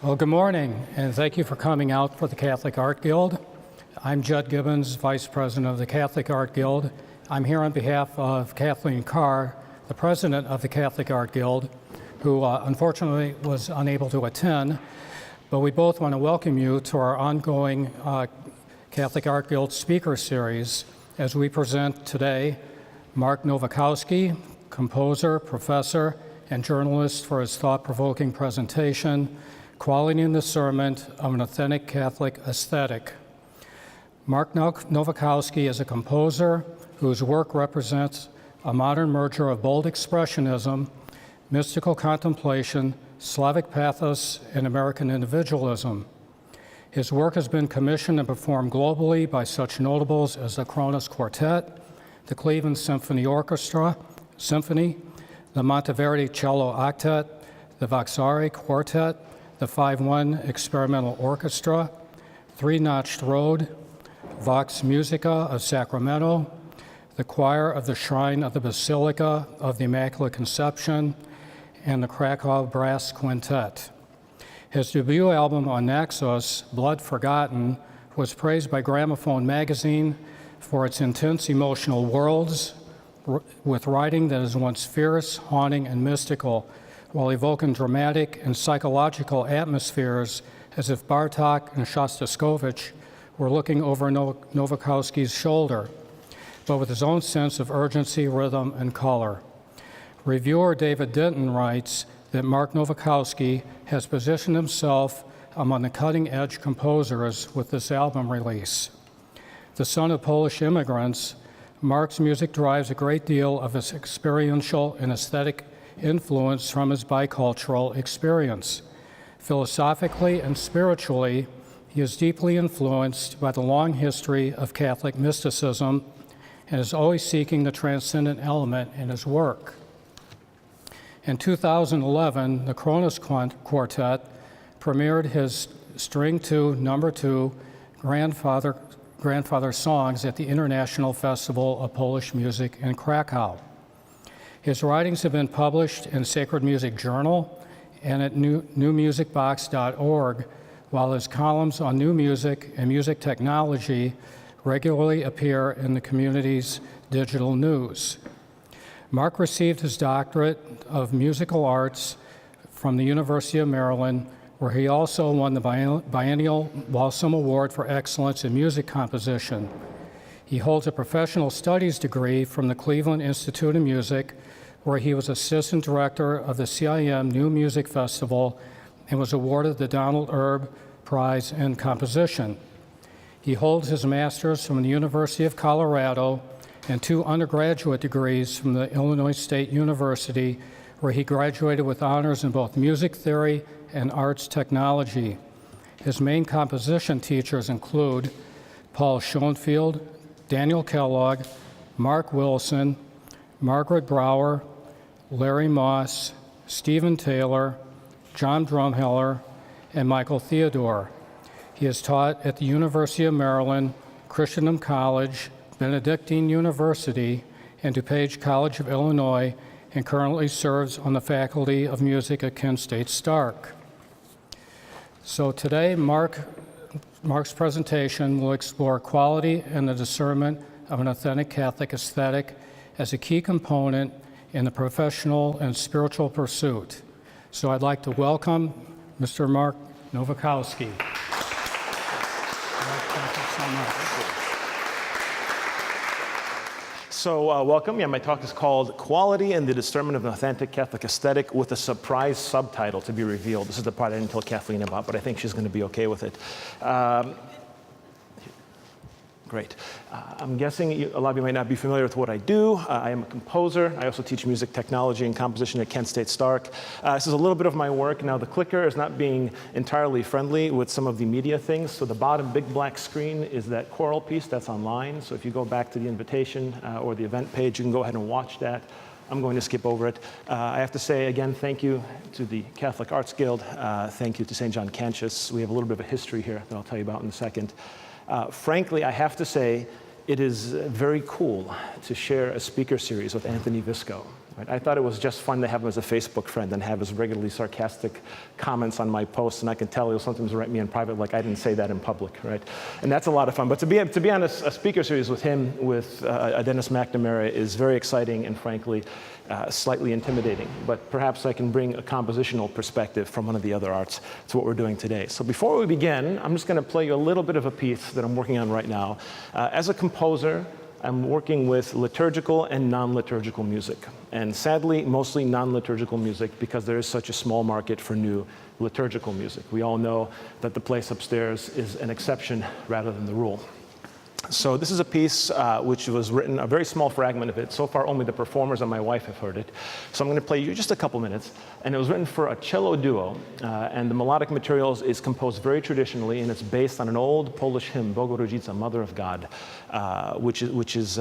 Well, good morning, and thank you for coming out for the Catholic Art Guild. I'm Judd Gibbons, Vice President of the Catholic Art Guild. I'm here on behalf of Kathleen Carr, the President of the Catholic Art Guild, who unfortunately was unable to attend, but we both want to welcome you to our ongoing Catholic Art Guild speaker series as we present today Mark Nowakowski, composer, professor, and journalist, for his thought-provoking presentation, Quality and Discernment of an Authentic Catholic Aesthetic. Mark Nowakowski is a composer whose work represents a modern merger of bold expressionism, mystical contemplation, Slavic pathos, and American individualism. His work has been commissioned and performed globally by such notables as the Kronos Quartet, the Cleveland Symphony Orchestra, the Monteverdi Cello Octet, the Vasari Quartet, the 5-1 Experimental Orchestra, Three Notched Road, Vox Musica of Sacramento, the Choir of the Shrine of the Basilica of the Immaculate Conception, and the Krakow Brass Quintet. His debut album on Naxos, Blood Forgotten, was praised by Gramophone magazine for its intense emotional worlds, with writing that is once fierce, haunting, and mystical, while evoking dramatic and psychological atmospheres as if Bartok and Shostakovich were looking over Nowakowski's shoulder, but with his own sense of urgency, rhythm, and color. Reviewer David Denton writes that Mark Nowakowski has positioned himself among the cutting-edge composers with this album release. The son of Polish immigrants, Mark's music derives a great deal of his experiential and aesthetic influence from his bicultural experience. Philosophically and spiritually, he is deeply influenced by the long history of Catholic mysticism and is always seeking the transcendent element in his work. In 2011, the Kronos Quartet premiered his String 2, No. 2 Grandfather Songs at the International Festival of Polish Music in Krakow. His writings have been published in Sacred Music Journal and at newmusicbox.org, while his columns on new music and music technology regularly appear in the community's digital news. Mark received his doctorate of musical arts from the University of Maryland, where he also won the biennial Walsum Award for Excellence in Music Composition. He holds a professional studies degree from the Cleveland Institute of Music, where he was assistant director of the CIM New Music Festival and was awarded the Donald Erb Prize in Composition. He holds his master's from the University of Colorado and 2 undergraduate degrees from the Illinois State University, where he graduated with honors in both music theory and arts technology. His main composition teachers include Paul Schoenfield, Daniel Kellogg, Mark Wilson, Margaret Brower, Larry Moss, Stephen Taylor, John Drumheller, and Michael Theodore. He has taught at the University of Maryland, Christendom College, Benedictine University, and DuPage College of Illinois, and currently serves on the faculty of music at Kent State Stark. So today, Mark's presentation will explore quality and the discernment of an authentic Catholic aesthetic as a key component in the professional and spiritual pursuit. So I'd like to welcome Mr. Mark Nowakowski. Thank you so much. So welcome. Yeah, my talk is called Quality and the Discernment of an Authentic Catholic Aesthetic, with a surprise subtitle to be revealed. This is the part I didn't tell Kathleen about, but I think she's going to be okay with it. Great. I'm guessing a lot of you might not be familiar with what I do. I am a composer. I also teach music technology and composition at Kent State Stark. This is a little bit of my work. Now, the clicker is not being entirely friendly with some of the media things. So the bottom big black screen is that choral piece that's online. So if you go back to the invitation or the event page, you can go ahead and watch that. I'm going to skip over it. I have to say, again, thank you to the Catholic Arts Guild. Thank you to St. John Cantius. We have a little bit of a history here that I'll tell you about in a second. Frankly, I have to say, it is very cool to share a speaker series with Anthony Visco. Right? I thought it was just fun to have him as a Facebook friend and have his regularly sarcastic comments on my posts, and I can tell he'll sometimes write me in private like I didn't say that in public, right? And that's a lot of fun. But to be on a speaker series with him, with Dennis McNamara, is very exciting and frankly slightly intimidating. But perhaps I can bring a compositional perspective from one of the other arts to what we're doing today. So before we begin, I'm just going to play you a little bit of a piece that I'm working on right now. As a composer, I'm working with liturgical and non-liturgical music. And sadly, mostly non-liturgical music because there is such a small market for new liturgical music. We all know that the place upstairs is an exception rather than the rule. So this is a piece which was written, a very small fragment of it. So far, only the performers and my wife have heard it. So I'm going to play you just a couple minutes. And it was written for a cello duo. And the melodic materials is composed very traditionally, and it's based on an old Polish hymn, Bogu Rodzica, Mother of God, which is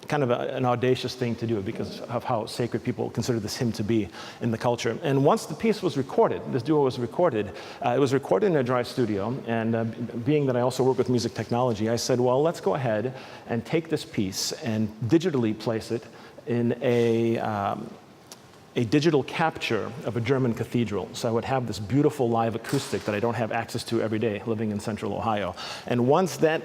kind of an audacious thing to do because of how sacred people consider this hymn to be in the culture. And once the piece was recorded, this duo was recorded, it was recorded in a dry studio, and being that I also work with music technology, I said, well, let's go ahead and take this piece and digitally place it in a digital capture of a German cathedral. So I would have this beautiful live acoustic that I don't have access to every day living in central Ohio. And once that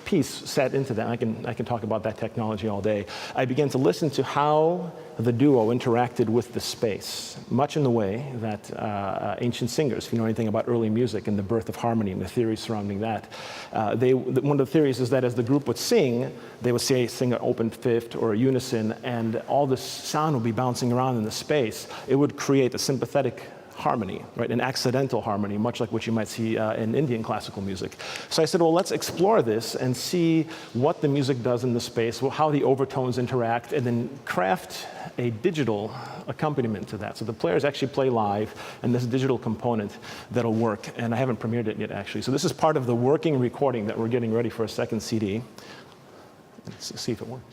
piece sat into that, I can talk about that technology all day, I began to listen to how the duo interacted with the space, much in the way that ancient singers, if you know anything about early music and the birth of harmony and the theories surrounding that, one of the theories is that as the group would sing, they would sing an open fifth or a unison, and all this sound would be bouncing around in the space. It would create a sympathetic harmony, right? An accidental harmony, much like what you might see in Indian classical music. So I said, well, let's explore this and see what the music does in the space, how the overtones interact, and then craft a digital accompaniment to that. So the players actually play live, and this digital component that'll work. And I haven't premiered it yet, actually. So this is part of the working recording that we're getting ready for a second CD. Let's see if it works.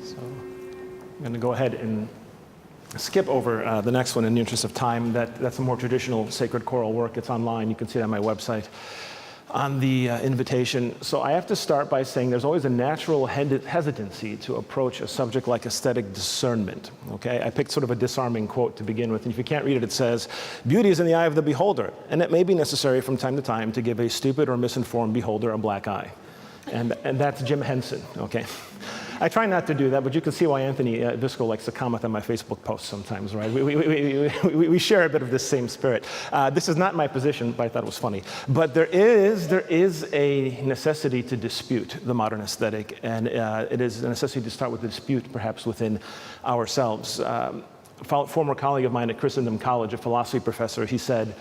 So I'm going to go ahead and skip over the next one in the interest of time. That's a more traditional sacred choral work. It's online. You can see it on my website on the invitation. So I have to start by saying there's always a natural hesitancy to approach a subject like aesthetic discernment. Okay, I picked sort of a disarming quote to begin with, and if you can't read it, it says, "Beauty is in the eye of the beholder, and it may be necessary from time to time to give a stupid or misinformed beholder a black eye." And that's Jim Henson, okay? I try not to do that, but you can see why Anthony Visco likes to comment on my Facebook posts sometimes, right? We share a bit of this same spirit. This is not my position, but I thought it was funny. But there is a necessity to dispute the modern aesthetic, and it is a necessity to start with the dispute, perhaps within ourselves. A former colleague of mine at Christendom College, a philosophy professor, he said,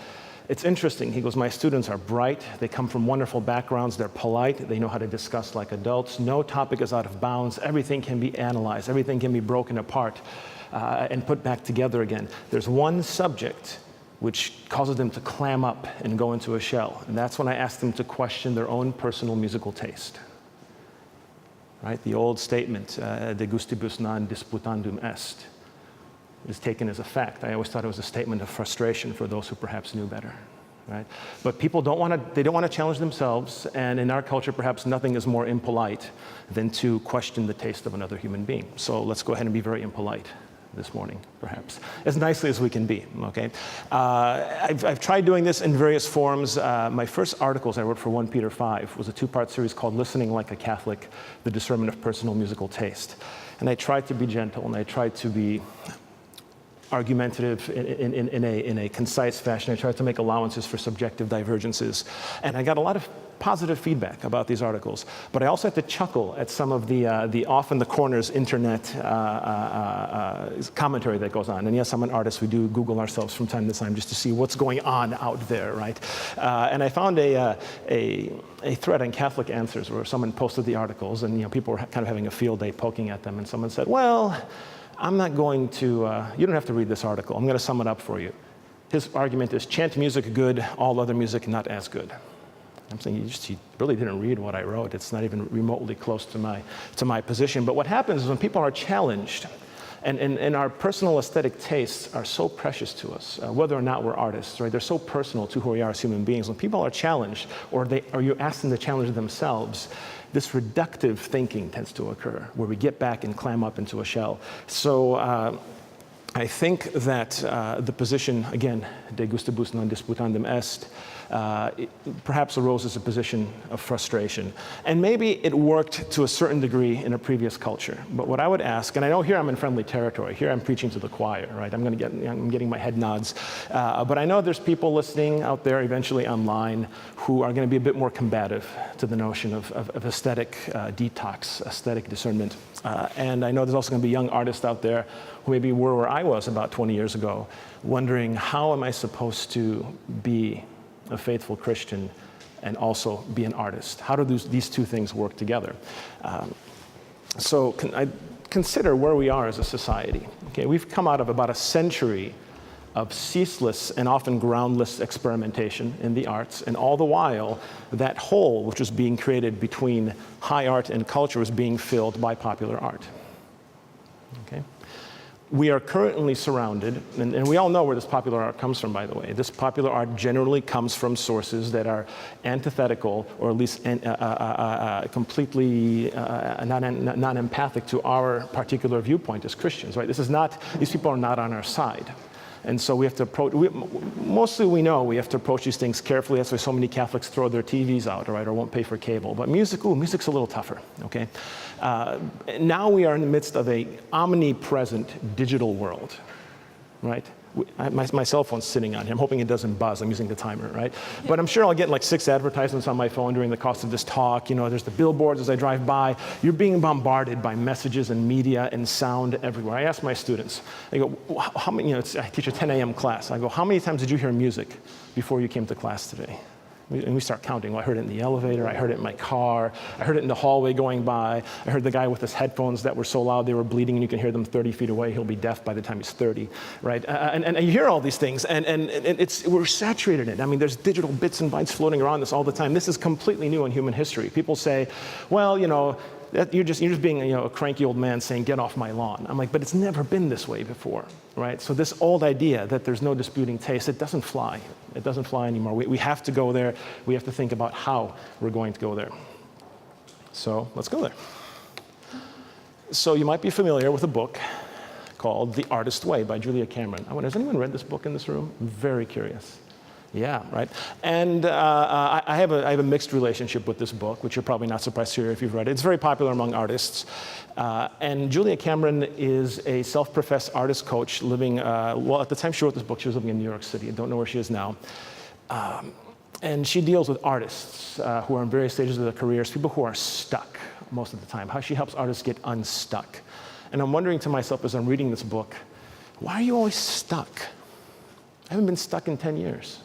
"It's interesting." He goes, "My students are bright. They come from wonderful backgrounds. They're polite. They know how to discuss like adults. No topic is out of bounds. Everything can be analyzed. Everything can be broken apart and put back together again. There's one subject which causes them to clam up and go into a shell. And that's when I ask them to question their own personal musical taste." Right? The old statement, "De gustibus non disputandum est," is taken as a fact. I always thought it was a statement of frustration for those who perhaps knew better, right? But people don't want to challenge themselves, and in our culture, perhaps nothing is more impolite than to question the taste of another human being. So let's go ahead and be very impolite this morning, perhaps, as nicely as we can be, okay? I've tried doing this in various forms. My first articles I wrote for 1 Peter 5 was a 2-part series called Listening Like a Catholic, The Discernment of Personal Musical Taste. And I tried to be gentle, and I tried to be argumentative in a concise fashion. I tried to make allowances for subjective divergences. And I got a lot of positive feedback about these articles. But I also had to chuckle at some of the off in the corners internet commentary that goes on. And yes, I'm an artist. We do Google ourselves from time to time just to see what's going on out there, right? And I found a thread on Catholic Answers where someone posted the articles, and people were kind of having a field day poking at them. And someone said, "Well, I'm not going to, you don't have to read this article. I'm going to sum it up for you." His argument is, chant music good, all other music not as good. I'm saying, you really didn't read what I wrote. It's not even remotely close to my position. But what happens is when people are challenged, and our personal aesthetic tastes are so precious to us, whether or not we're artists, right? They're so personal to who we are as human beings. When people are challenged, or you ask them to challenge themselves, this reductive thinking tends to occur, where we get back and clam up into a shell. So I think that the position, again, de gustibus non disputandum est, perhaps arose as a position of frustration. And maybe it worked to a certain degree in a previous culture. But what I would ask, and I know here I'm in friendly territory, here I'm preaching to the choir, right? I'm getting my head nods. But I know there's people listening out there eventually online who are going to be a bit more combative to the notion of aesthetic detox, aesthetic discernment. And I know there's also going to be young artists out there who maybe were where I was about 20 years ago, wondering, how am I supposed to be a faithful Christian and also be an artist? How do these two things work together? So I consider where we are as a society. Okay, we've come out of about a century of ceaseless and often groundless experimentation in the arts, and all the while, that hole which was being created between high art and culture was being filled by popular art. Okay? We are currently surrounded, and we all know where this popular art comes from, by the way. This popular art generally comes from sources that are antithetical, or at least completely non-empathic to our particular viewpoint as Christians, right? These people are not on our side. And so we have to approach, mostly we know we have to approach these things carefully. That's why so many Catholics throw their TVs out, right, or won't pay for cable. But music's a little tougher, okay? Now we are in the midst of a omnipresent digital world, right? My cell phone's sitting on here. I'm hoping it doesn't buzz. I'm using the timer, right? But I'm sure I'll get like 6 advertisements on my phone during the course of this talk. There's the billboards as I drive by. You're being bombarded by messages and media and sound everywhere. I ask my students, I go, how many, I teach a 10 a.m. class. I go, how many times did you hear music before you came to class today? And we start counting. Well, I heard it in the elevator, I heard it in my car, I heard it in the hallway going by, I heard the guy with his headphones that were so loud they were bleeding and you can hear them 30 feet away. He'll be deaf by the time he's 30, right? And you hear all these things, and we're saturated in it. I mean, there's digital bits and bytes floating around this all the time. This is completely new in human history. People say, well, you're just being a cranky old man saying, get off my lawn. I'm like, but it's never been this way before, right? So this old idea that there's no disputing taste, it doesn't fly. It doesn't fly anymore. We have to go there. We have to think about how we're going to go there. So let's go there. So you might be familiar with a book called The Artist Way by Julia Cameron. I wonder, has anyone read this book in this room? I'm very curious. Yeah, right. And I have a mixed relationship with this book, which you're probably not surprised to hear if you've read it. It's very popular among artists. And Julia Cameron is a self-professed artist coach living, well, at the time she wrote this book, she was living in New York City. I don't know where she is now. And she deals with artists who are in various stages of their careers, people who are stuck most of the time, how she helps artists get unstuck. And I'm wondering to myself as I'm reading this book, why are you always stuck? I haven't been stuck in 10 years.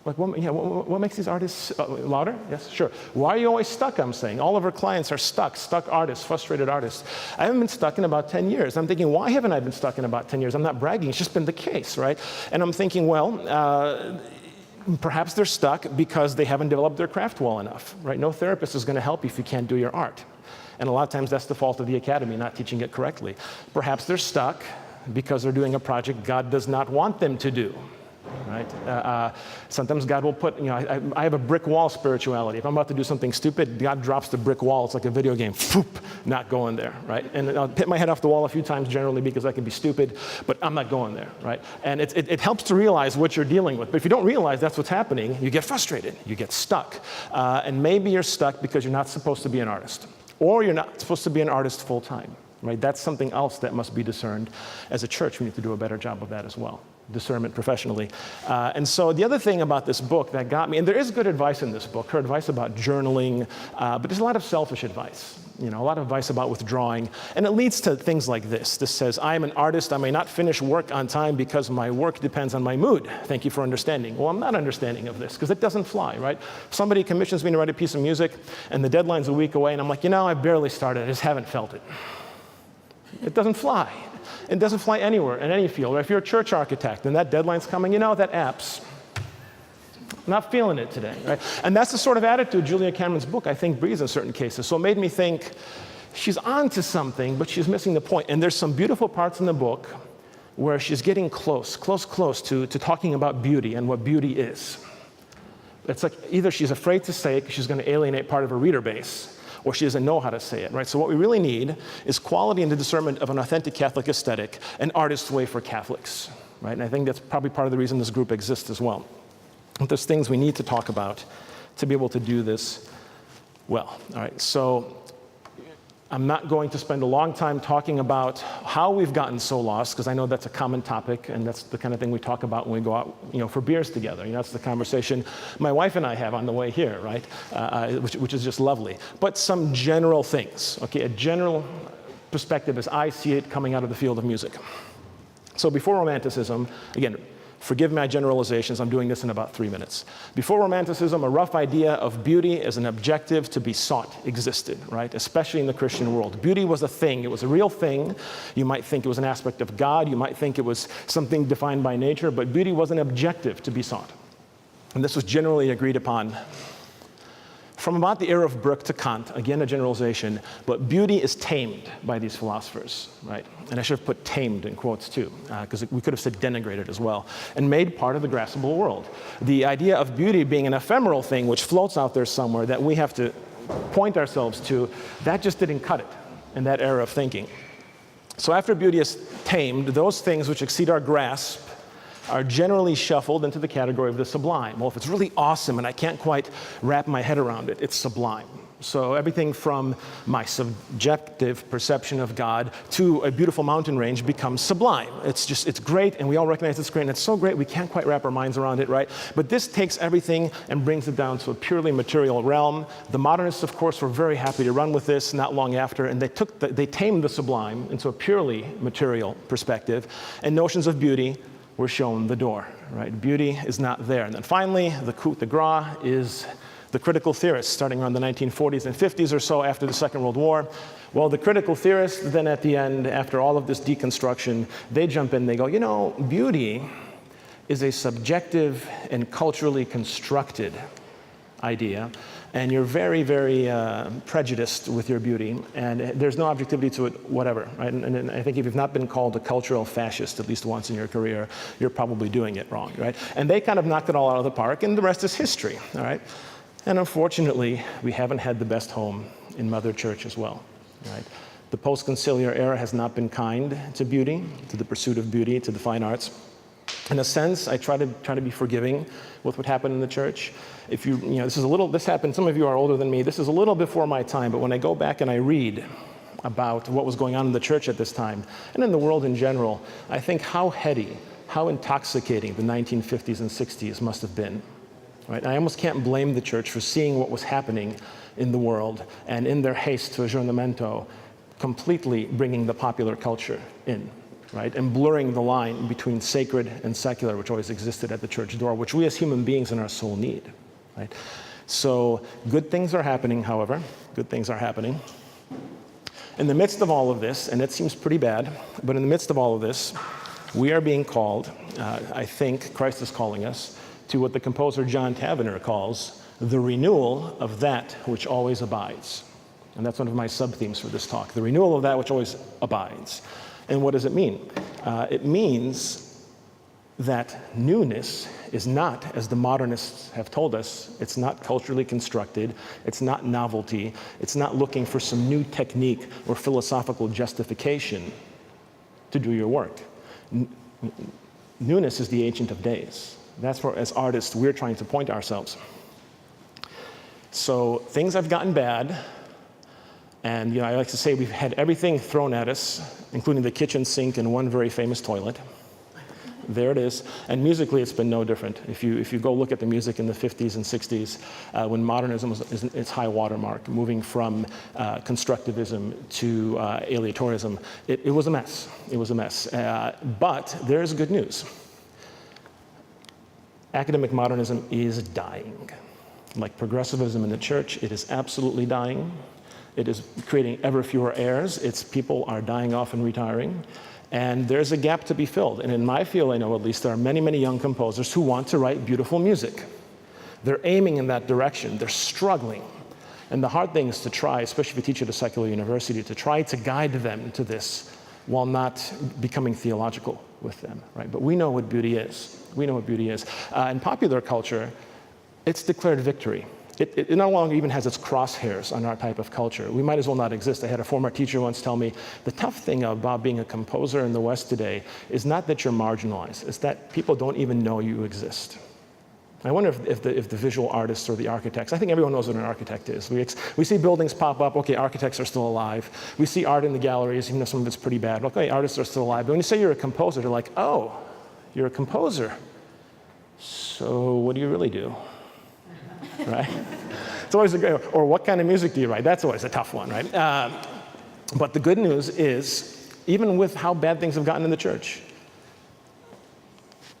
Like, what makes these artists louder? Yes, sure. Why are you always stuck, I'm saying? All of our clients are stuck artists, frustrated artists. I haven't been stuck in about 10 years. I'm thinking, why haven't I been stuck in about 10 years? I'm not bragging, it's just been the case, right? And I'm thinking, well, perhaps they're stuck because they haven't developed their craft well enough, right? No therapist is going to help you if you can't do your art. And a lot of times that's the fault of the academy, not teaching it correctly. Perhaps they're stuck because they're doing a project God does not want them to do, right? Sometimes God will put, I have a brick wall spirituality. If I'm about to do something stupid, God drops the brick wall. It's like a video game. Foop, not going there, right? And I'll hit my head off the wall a few times generally because I can be stupid, but I'm not going there, right? And it helps to realize what you're dealing with. But if you don't realize that's what's happening, you get frustrated, you get stuck. And maybe you're stuck because you're not supposed to be an artist. Or you're not supposed to be an artist full time, right? That's something else that must be discerned. As a church, we need to do a better job of that as well. Discernment professionally. And so the other thing about this book that got me, and there is good advice in this book, her advice about journaling, but there's a lot of selfish advice, a lot of advice about withdrawing, and it leads to things like this. This says, I am an artist, I may not finish work on time because my work depends on my mood. Thank you for understanding. Well, I'm not understanding of this because it doesn't fly, right? Somebody commissions me to write a piece of music and the deadline's a week away and I'm like, I barely started, I just haven't felt it. It doesn't fly. It doesn't fly anywhere, in any field. Or if you're a church architect and that deadline's coming, that app's. I'm not feeling it today, right? And that's the sort of attitude Julia Cameron's book, I think, breeds in certain cases. So it made me think, she's on to something, but she's missing the point. And there's some beautiful parts in the book where she's getting close to talking about beauty and what beauty is. It's like either she's afraid to say it because she's going to alienate part of her reader base, or she doesn't know how to say it, right? So what we really need is quality and the discernment of an authentic Catholic aesthetic, an artist's way for Catholics, right? And I think that's probably part of the reason this group exists as well. But there's things we need to talk about to be able to do this well, all right? So I'm not going to spend a long time talking about how we've gotten so lost, because I know that's a common topic, and that's the kind of thing we talk about when we go out, for beers together. That's the conversation my wife and I have on the way here, right? Which is just lovely. But some general things, okay? A general perspective as I see it coming out of the field of music. So before Romanticism, again, forgive my generalizations, I'm doing this in about 3 minutes. Before Romanticism, a rough idea of beauty as an objective to be sought existed, right? Especially in the Christian world. Beauty was a thing, it was a real thing. You might think it was an aspect of God, you might think it was something defined by nature, but beauty was an objective to be sought. And this was generally agreed upon. From about the era of Brooke to Kant, again a generalization, but beauty is tamed by these philosophers, right? And I should have put tamed in quotes too, because we could have said denigrated as well, and made part of the graspable world. The idea of beauty being an ephemeral thing which floats out there somewhere that we have to point ourselves to, that just didn't cut it in that era of thinking. So after beauty is tamed, those things which exceed our grasp are generally shuffled into the category of the sublime. Well, if it's really awesome and I can't quite wrap my head around it, it's sublime. So everything from my subjective perception of God to a beautiful mountain range becomes sublime. It's great, and we all recognize it's great, and it's so great we can't quite wrap our minds around it, right? But this takes everything and brings it down to a purely material realm. The modernists, of course, were very happy to run with this not long after, and they tamed the sublime into a purely material perspective, and notions of beauty were shown the door, right? Beauty is not there. And then finally, the coup de grace is the critical theorists, starting around the 1940s and 50s or so after the Second World War. Well, the critical theorists then at the end, after all of this deconstruction, they jump in, they go, beauty is a subjective and culturally constructed idea, and you're very, very prejudiced with your beauty, and there's no objectivity to it, whatever, right? And I think if you've not been called a cultural fascist at least once in your career, you're probably doing it wrong, right? And they kind of knocked it all out of the park, and the rest is history, all right? And unfortunately, we haven't had the best home in Mother Church as well, right? The post-conciliar era has not been kind to beauty, to the pursuit of beauty, to the fine arts. In a sense, I try to be forgiving with what happened in the church. If this happened, some of you are older than me, this is a little before my time, but when I go back and I read about what was going on in the church at this time, and in the world in general, I think how heady, how intoxicating the 1950s and 60s must have been. Right? I almost can't blame the church for seeing what was happening in the world, and in their haste to aggiornamento, completely bringing the popular culture in. Right? And blurring the line between sacred and secular, which always existed at the church door, which we as human beings in our soul need. Right? So good things are happening, however. Good things are happening. In the midst of all of this, and it seems pretty bad, but in the midst of all of this, we are being called, I think Christ is calling us, to what the composer John Tavener calls the renewal of that which always abides. And that's one of my sub-themes for this talk, the renewal of that which always abides. And what does it mean? It means that newness is not, as the modernists have told us, it's not culturally constructed, it's not novelty, it's not looking for some new technique or philosophical justification to do your work. Newness is the Ancient of Days. That's where, as artists, we're trying to point ourselves. So things have gotten bad. And I like to say we've had everything thrown at us, including the kitchen sink and one very famous toilet. There it is. And musically, it's been no different. If you go look at the music in the 50s and 60s, when modernism was its high watermark, moving from constructivism to aleatorism, it was a mess. It was a mess. But there's good news. Academic modernism is dying. Like progressivism in the church, it is absolutely dying. It is creating ever fewer heirs. Its people are dying off and retiring. And there's a gap to be filled. And in my field, I know at least, there are many, many young composers who want to write beautiful music. They're aiming in that direction. They're struggling. And the hard thing is to try, especially if you teach at a secular university, to try to guide them to this while not becoming theological with them, right? But we know what beauty is. We know what beauty is. In popular culture, it's declared victory. It no longer even has its crosshairs on our type of culture. We might as well not exist. I had a former teacher once tell me, the tough thing about being a composer in the West today is not that you're marginalized, it's that people don't even know you exist. I wonder if the visual artists or the architects, I think everyone knows what an architect is. We see buildings pop up, okay, architects are still alive. We see art in the galleries, even though some of it's pretty bad. Okay, artists are still alive. But when you say you're a composer, they're like, oh, you're a composer. So what do you really do? Right? It's always a great, or what kind of music do you write? That's always a tough one, right? But the good news is, even with how bad things have gotten in the church,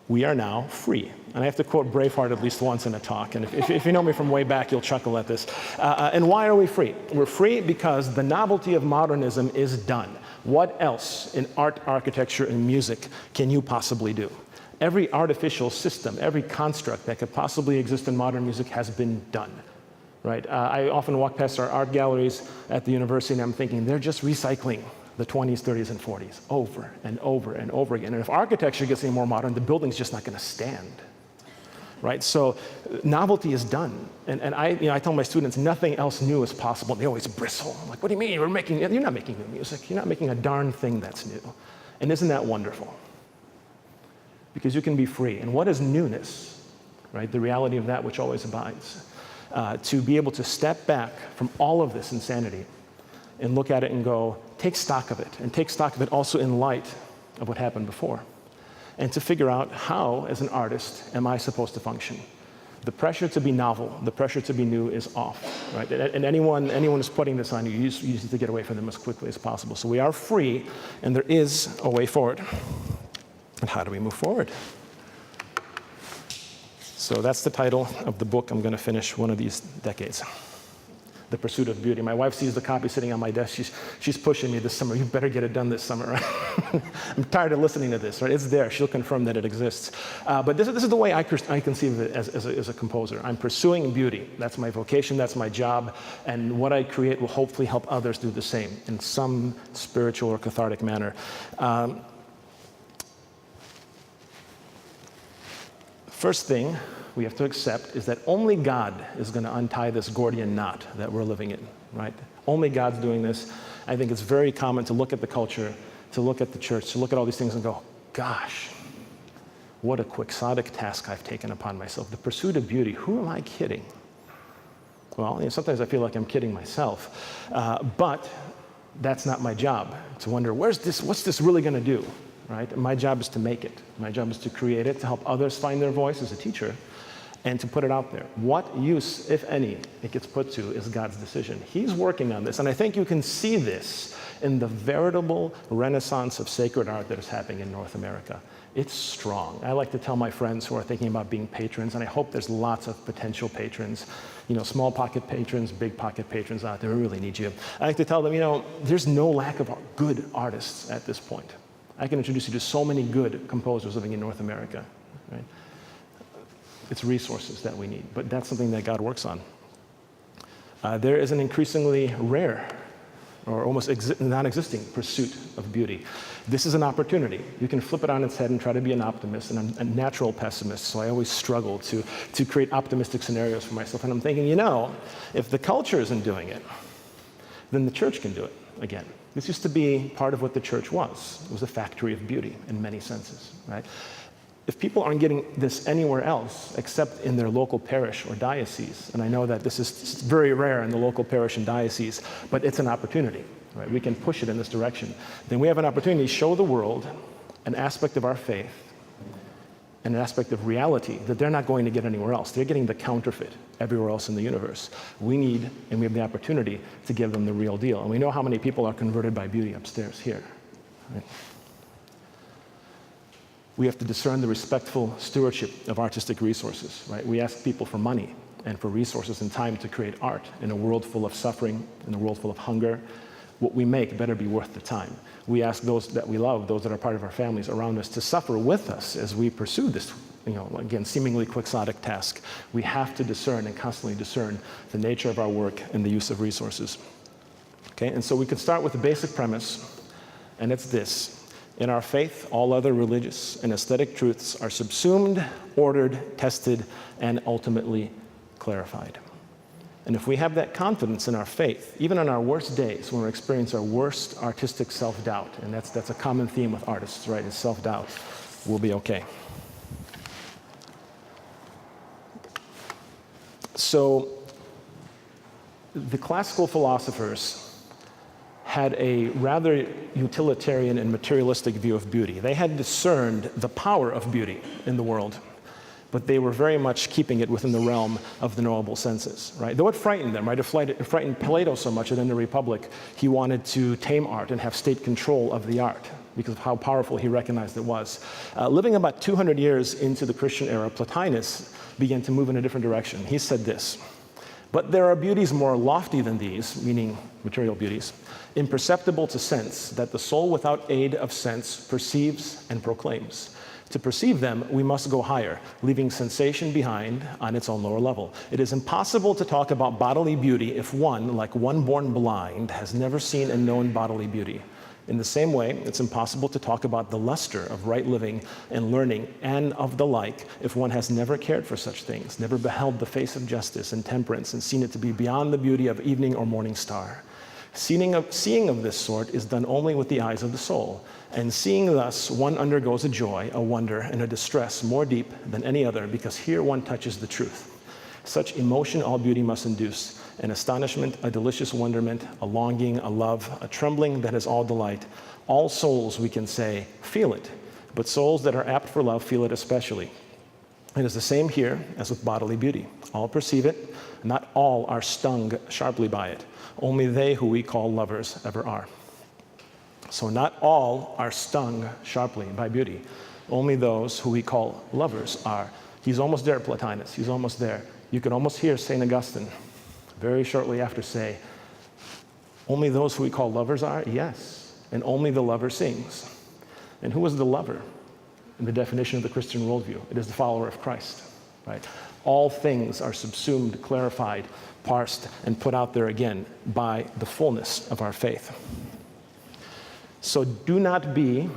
we are now free. And I have to quote Braveheart at least once in a talk. And if you know me from way back, you'll chuckle at this. And why are we free? We're free because the novelty of modernism is done. What else in art, architecture, and music can you possibly do? Every artificial system, every construct that could possibly exist in modern music has been done, right? I often walk past our art galleries at the university and I'm thinking, they're just recycling the 20s, 30s, and 40s over and over and over again. And if architecture gets any more modern, the building's just not gonna stand, right? So novelty is done. And I tell my students, nothing else new is possible. They always bristle. I'm like, what do you mean? You're not making new music. You're not making a darn thing that's new. And isn't that wonderful? Because you can be free. And what is newness, right? The reality of that which always abides. To be able to step back from all of this insanity and look at it and go, take stock of it, and take stock of it also in light of what happened before. And to figure out how, as an artist, am I supposed to function? The pressure to be novel, the pressure to be new is off, right? And anyone who's putting this on you, you just need to get away from them as quickly as possible. So we are free, and there is a way forward. And how do we move forward? So that's the title of the book I'm going to finish one of these decades. The Pursuit of Beauty. My wife sees the copy sitting on my desk. She's pushing me this summer. You better get it done this summer, right? I'm tired of listening to this, right? It's there. She'll confirm that it exists. But this is the way I conceive of it as a composer. I'm pursuing beauty. That's my vocation. That's my job. And what I create will hopefully help others do the same in some spiritual or cathartic manner. First thing we have to accept is that only God is going to untie this Gordian knot that we're living in, right? Only God's doing this. I think it's very common to look at the culture, to look at the church, to look at all these things and go, gosh, what a quixotic task I've taken upon myself. The pursuit of beauty, who am I kidding? Well, sometimes I feel like I'm kidding myself, but that's not my job, to wonder, what's this really going to do? Right? My job is to make it. My job is to create it, to help others find their voice as a teacher, and to put it out there. What use, if any, it gets put to is God's decision. He's working on this, and I think you can see this in the veritable renaissance of sacred art that is happening in North America. It's strong. I like to tell my friends who are thinking about being patrons, and I hope there's lots of potential patrons, small pocket patrons, big pocket patrons out there who really need you. I like to tell them, there's no lack of good artists at this point. I can introduce you to so many good composers living in North America, right? It's resources that we need, but that's something that God works on. There is an increasingly rare or almost non-existing pursuit of beauty. This is an opportunity. You can flip it on its head and try to be an optimist, and I'm a natural pessimist, so I always struggle to create optimistic scenarios for myself. And I'm thinking, if the culture isn't doing it, then the church can do it again. This used to be part of what the church was. It was a factory of beauty in many senses, right? If people aren't getting this anywhere else except in their local parish or diocese, and I know that this is very rare in the local parish and diocese, but it's an opportunity, right? We can push it in this direction. Then we have an opportunity to show the world an aspect of our faith and an aspect of reality that they're not going to get anywhere else. They're getting the counterfeit everywhere else in the universe. We need, and we have the opportunity to give them the real deal. And we know how many people are converted by beauty upstairs here, right? We have to discern the respectful stewardship of artistic resources, right? We ask people for money and for resources and time to create art in a world full of suffering, in a world full of hunger. What we make better be worth the time. We ask those that we love, those that are part of our families around us, to suffer with us as we pursue this, again, seemingly quixotic task. We have to discern and constantly discern the nature of our work and the use of resources. Okay, and so we could start with the basic premise, and it's this. In our faith, all other religious and aesthetic truths are subsumed, ordered, tested, and ultimately clarified. And if we have that confidence in our faith, even on our worst days, when we experience our worst artistic self-doubt, and that's a common theme with artists, right, is self-doubt, we'll be okay. So the classical philosophers had a rather utilitarian and materialistic view of beauty. They had discerned the power of beauty in the world, but they were very much keeping it within the realm of the knowable senses, right? Though it frightened them, right? It frightened Plato so much that in the Republic, he wanted to tame art and have state control of the art because of how powerful he recognized it was. Living about 200 years into the Christian era, Plotinus began to move in a different direction. He said this, "But there are beauties more lofty than these," meaning material beauties, "imperceptible to sense, that the soul without aid of sense perceives and proclaims. To perceive them, we must go higher, leaving sensation behind on its own lower level. It is impossible to talk about bodily beauty if one, like one born blind, has never seen and known bodily beauty. In the same way, it's impossible to talk about the luster of right living and learning and of the like if one has never cared for such things, never beheld the face of justice and temperance and seen it to be beyond the beauty of evening or morning star. Seeing of this sort is done only with the eyes of the soul, and seeing thus one undergoes a joy, a wonder, and a distress more deep than any other, because here one touches the truth. Such emotion all beauty must induce, an astonishment, a delicious wonderment, a longing, a love, a trembling that is all delight. All souls, we can say, feel it, but souls that are apt for love feel it especially. It is the same here as with bodily beauty. All perceive it, not all are stung sharply by it. Only they who we call lovers ever are." So not all are stung sharply by beauty. Only those who we call lovers are. He's almost there, Plotinus. He's almost there. You can almost hear St. Augustine, very shortly after say, only those who we call lovers are? Yes. And only the lover sings. And who is the lover in the definition of the Christian worldview? It is the follower of Christ, right? All things are subsumed, clarified, parsed, and put out there again by the fullness of our faith. So do not be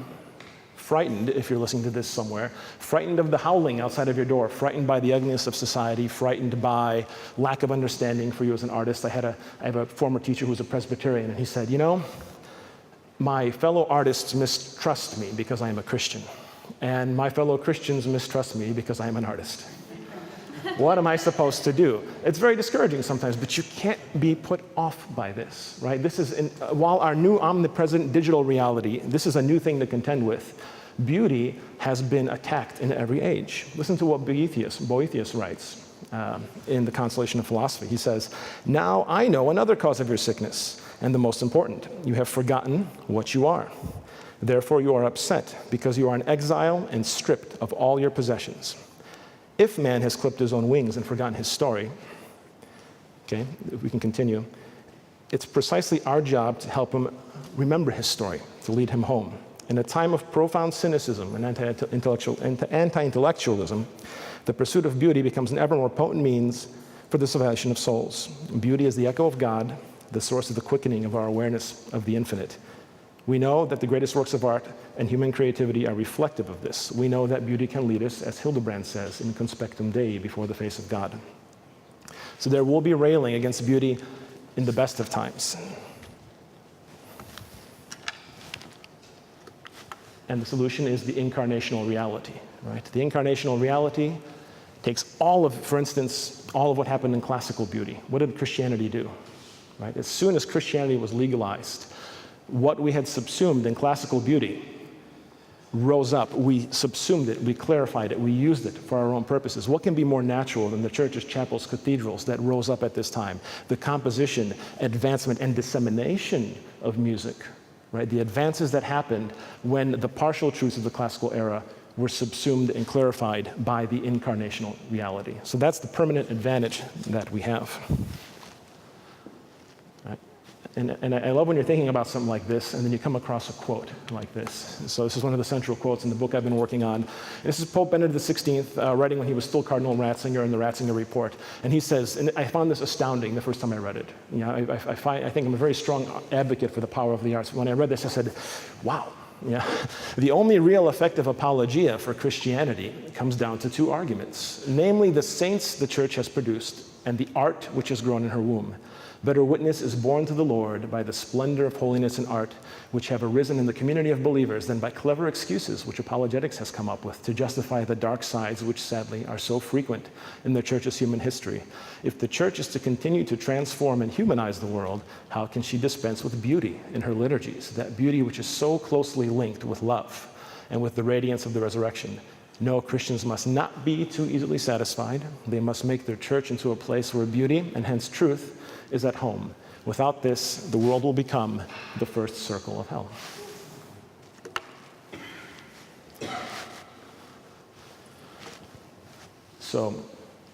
frightened, if you're listening to this somewhere, frightened of the howling outside of your door, frightened by the ugliness of society, frightened by lack of understanding for you as an artist. I have a former teacher who was a Presbyterian, and he said, you know, my fellow artists mistrust me because I am a Christian, and my fellow Christians mistrust me because I am an artist. What am I supposed to do? It's very discouraging sometimes, but you can't be put off by this, right? This is, while our new omnipresent digital reality, this is a new thing to contend with, beauty has been attacked in every age. Listen to what Boethius writes in The Consolation of Philosophy. He says, now I know another cause of your sickness, and the most important. You have forgotten what you are. Therefore you are upset, because you are an exile and stripped of all your possessions. If man has clipped his own wings and forgotten his story, okay, if we can continue, it's precisely our job to help him remember his story, to lead him home. In a time of profound cynicism and anti-intellectualism, the pursuit of beauty becomes an ever more potent means for the salvation of souls. Beauty is the echo of God, the source of the quickening of our awareness of the infinite. We know that the greatest works of art and human creativity are reflective of this. We know that beauty can lead us, as Hildebrand says, in conspectum Dei, before the face of God. So there will be railing against beauty in the best of times. And the solution is the incarnational reality, right? The incarnational reality takes all of, for instance, all of what happened in classical beauty. What did Christianity do, right? As soon as Christianity was legalized, what we had subsumed in classical beauty rose up. We subsumed it, we clarified it, we used it for our own purposes. What can be more natural than the churches, chapels, cathedrals that rose up at this time? The composition, advancement, and dissemination of music, right? The advances that happened when the partial truths of the classical era were subsumed and clarified by the incarnational reality. So that's the permanent advantage that we have. And I love when you're thinking about something like this, and then you come across a quote like this. So this is one of the central quotes in the book I've been working on. And this is Pope Benedict XVI, writing when he was still Cardinal Ratzinger in the Ratzinger Report. And he says, and I found this astounding the first time I read it. You know, I think I'm a very strong advocate for the power of the arts. When I read this, I said, wow. Yeah. The only real effective apologia for Christianity comes down to two arguments, namely the saints the church has produced and the art which has grown in her womb. Better witness is born to the Lord by the splendor of holiness and art which have arisen in the community of believers than by clever excuses which apologetics has come up with to justify the dark sides which sadly are so frequent in the church's human history. If the church is to continue to transform and humanize the world, how can she dispense with beauty in her liturgies, that beauty which is so closely linked with love and with the radiance of the resurrection? No, Christians must not be too easily satisfied. They must make their church into a place where beauty, and hence truth, is at home. Without this, the world will become the first circle of hell. So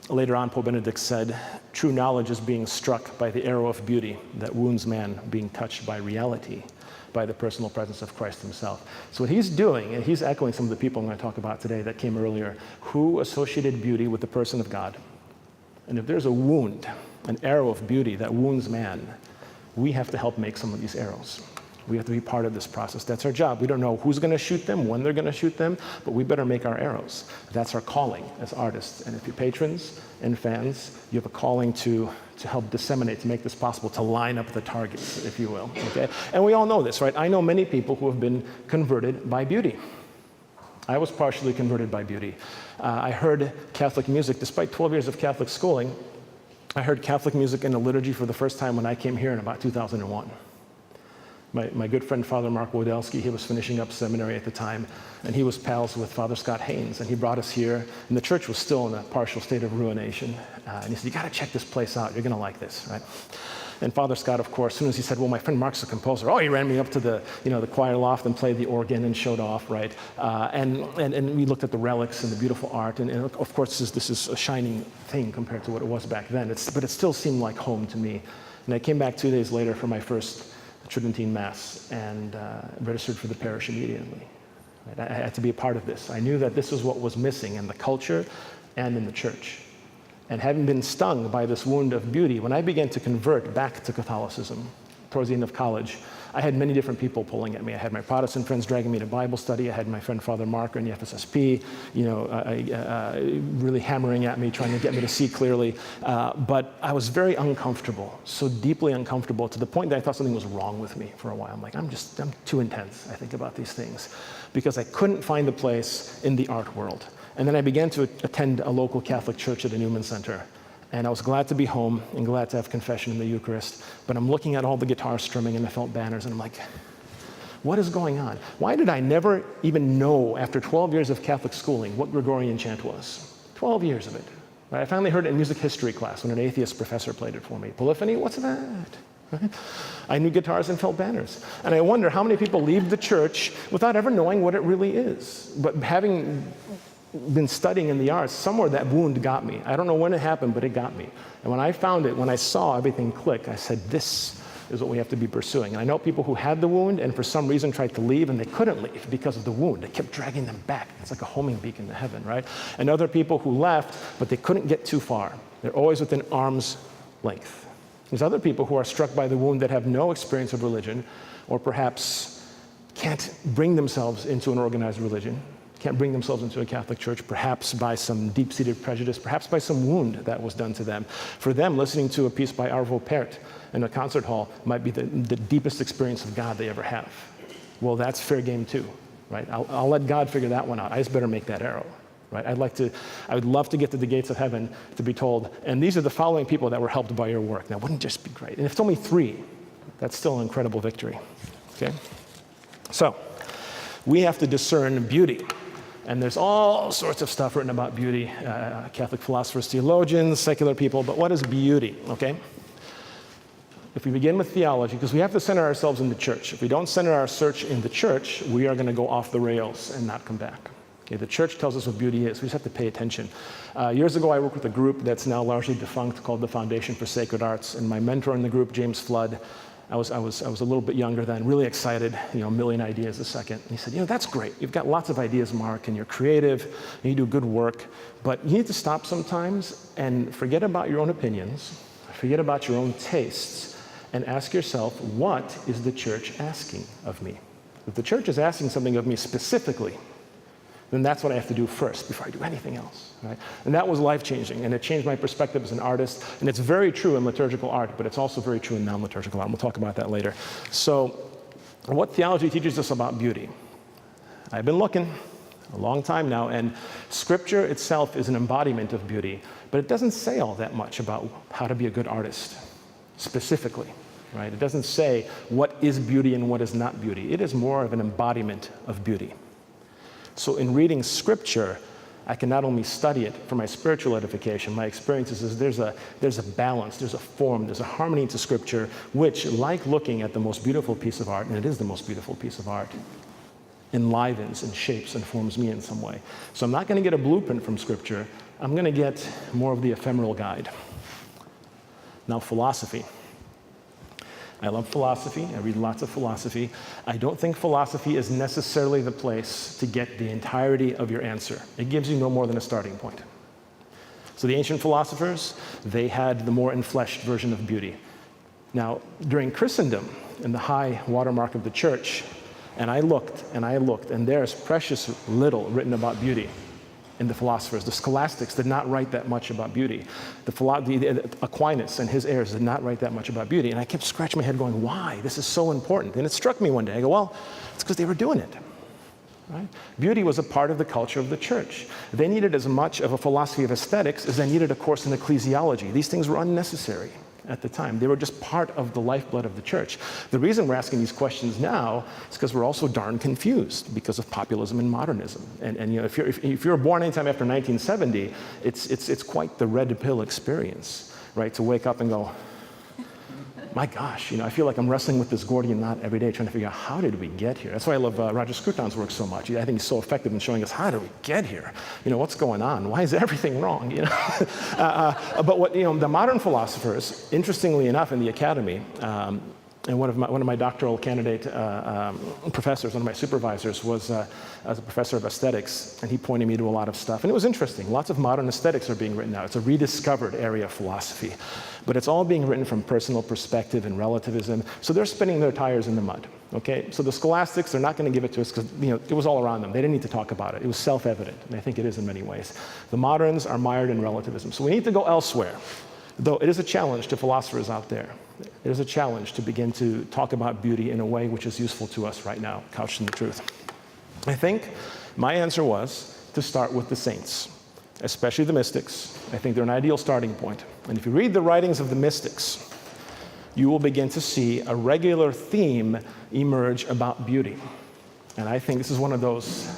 later on, Pope Benedict said, true knowledge is being struck by the arrow of beauty that wounds man, being touched by reality, by the personal presence of Christ himself. So what he's doing, and he's echoing some of the people I'm going to talk about today that came earlier, who associated beauty with the person of God. And if there's a wound, an arrow of beauty that wounds man, we have to help make some of these arrows. We have to be part of this process. That's our job. We don't know who's going to shoot them, when they're going to shoot them, but we better make our arrows. That's our calling as artists. And if you're patrons and fans, you have a calling to help disseminate, to make this possible, to line up the targets, if you will. Okay? And we all know this, right? I know many people who have been converted by beauty. I was partially converted by beauty. I heard Catholic music, despite 12 years of Catholic schooling. I heard Catholic music in the liturgy for the first time when I came here in about 2001. My good friend, Father Mark Wodelski, he was finishing up seminary at the time, and he was pals with Father Scott Haynes, and he brought us here, and the church was still in a partial state of ruination. And he said, you got to check this place out. You're going to like this, right? And Father Scott, of course, as soon as he said, well, my friend Mark's a composer, he ran me up to the choir loft and played the organ and showed off, right? And we looked at the relics and the beautiful art, and of course, this is a shining thing compared to what it was back then, but it still seemed like home to me. And I came back 2 days later for my first Tridentine Mass and registered for the parish immediately. Right? I had to be a part of this. I knew that this was what was missing in the culture and in the church. And having been stung by this wound of beauty, when I began to convert back to Catholicism towards the end of college, I had many different people pulling at me. I had my Protestant friends dragging me to Bible study. I had my friend Father Mark in the FSSP, really hammering at me, trying to get me to see clearly. But I was very uncomfortable, so deeply uncomfortable, to the point that I thought something was wrong with me for a while. I'm like, I'm too intense, I think, about these things, because I couldn't find a place in the art world. And then I began to attend a local Catholic church at the Newman Center. And I was glad to be home and glad to have confession in the Eucharist. But I'm looking at all the guitar strumming and the felt banners, and I'm like, what is going on? Why did I never even know, after 12 years of Catholic schooling, what Gregorian chant was? 12 years of it. Right? I finally heard it in music history class when an atheist professor played it for me. Polyphony, what's that? Right? I knew guitars and felt banners. And I wonder how many people leave the church without ever knowing what it really is. But having been studying in the arts, somewhere that wound got me. I don't know when it happened, but it got me. And when I found it, when I saw everything click, I said, this is what we have to be pursuing. And I know people who had the wound and for some reason tried to leave, and they couldn't leave because of the wound. It kept dragging them back. It's like a homing beacon to heaven, right? And other people who left, but they couldn't get too far. They're always within arm's length. There's other people who are struck by the wound that have no experience of religion, or perhaps can't bring themselves into an organized religion, can't bring themselves into a Catholic church, perhaps by some deep-seated prejudice, perhaps by some wound that was done to them. For them, listening to a piece by Arvo Pärt in a concert hall might be the deepest experience of God they ever have. Well, that's fair game too, right? I'll let God figure that one out. I just better make that arrow, right? I would love to get to the gates of heaven to be told, and these are the following people that were helped by your work. Now, wouldn't it just be great? And if it's only 3, that's still an incredible victory, okay? So, we have to discern beauty. And there's all sorts of stuff written about beauty, Catholic philosophers, theologians, secular people, but what is beauty, okay? If we begin with theology, because we have to center ourselves in the church. If we don't center our search in the church, we are going to go off the rails and not come back. Okay, the church tells us what beauty is. We just have to pay attention. Years ago, I worked with a group that's now largely defunct called the Foundation for Sacred Arts, and my mentor in the group, James Flood, I was a little bit younger then, really excited, a million ideas a second. And he said, that's great. You've got lots of ideas, Mark, and you're creative, and you do good work, but you need to stop sometimes and forget about your own opinions, forget about your own tastes, and ask yourself, what is the church asking of me? If the church is asking something of me specifically, then that's what I have to do first before I do anything else, right? And that was life-changing, and it changed my perspective as an artist, and it's very true in liturgical art, but it's also very true in non-liturgical art, and we'll talk about that later. So, what theology teaches us about beauty? I've been looking a long time now, and Scripture itself is an embodiment of beauty, but it doesn't say all that much about how to be a good artist, specifically, right? It doesn't say what is beauty and what is not beauty. It is more of an embodiment of beauty. So in reading Scripture, I can not only study it for my spiritual edification, my experiences is there's a balance, there's a form, there's a harmony to Scripture, which, like looking at the most beautiful piece of art, and it is the most beautiful piece of art, enlivens and shapes and forms me in some way. So I'm not going to get a blueprint from Scripture, I'm going to get more of the ephemeral guide. Now, philosophy. I love philosophy. I read lots of philosophy. I don't think philosophy is necessarily the place to get the entirety of your answer. It gives you no more than a starting point. So the ancient philosophers, they had the more enfleshed version of beauty. Now, during Christendom, in the high watermark of the church, and I looked, and there's precious little written about beauty in the philosophers. The scholastics did not write that much about beauty. The Aquinas and his heirs did not write that much about beauty. And I kept scratching my head going, why? This is so important. And it struck me one day. I go, well, it's because they were doing it. Right? Beauty was a part of the culture of the church. They needed as much of a philosophy of aesthetics as they needed a course in ecclesiology. These things were unnecessary at the time. They were just part of the lifeblood of the church. The reason we're asking these questions now is because we're also darn confused because of populism and modernism. And if you're born anytime after 1970, it's quite the red pill experience, right? To wake up and go, my gosh, I feel like I'm wrestling with this Gordian knot every day, trying to figure out how did we get here. That's why I love Roger Scruton's work so much. I think he's so effective in showing us how did we get here. What's going on? Why is everything wrong? But what the modern philosophers, interestingly enough, in the academy. And one of my doctoral candidate professors, one of my supervisors, was a professor of aesthetics, and he pointed me to a lot of stuff. And it was interesting. Lots of modern aesthetics are being written now. It's a rediscovered area of philosophy. But it's all being written from personal perspective and relativism. So they're spinning their tires in the mud. Okay? So the scholastics, they're not going to give it to us because it was all around them. They didn't need to talk about it. It was self-evident, and I think it is in many ways. The moderns are mired in relativism. So we need to go elsewhere. Though it is a challenge to philosophers out there. It is a challenge to begin to talk about beauty in a way which is useful to us right now, couched in the truth. I think my answer was to start with the saints, especially the mystics. I think they're an ideal starting point. And if you read the writings of the mystics, you will begin to see a regular theme emerge about beauty. And I think this is one of those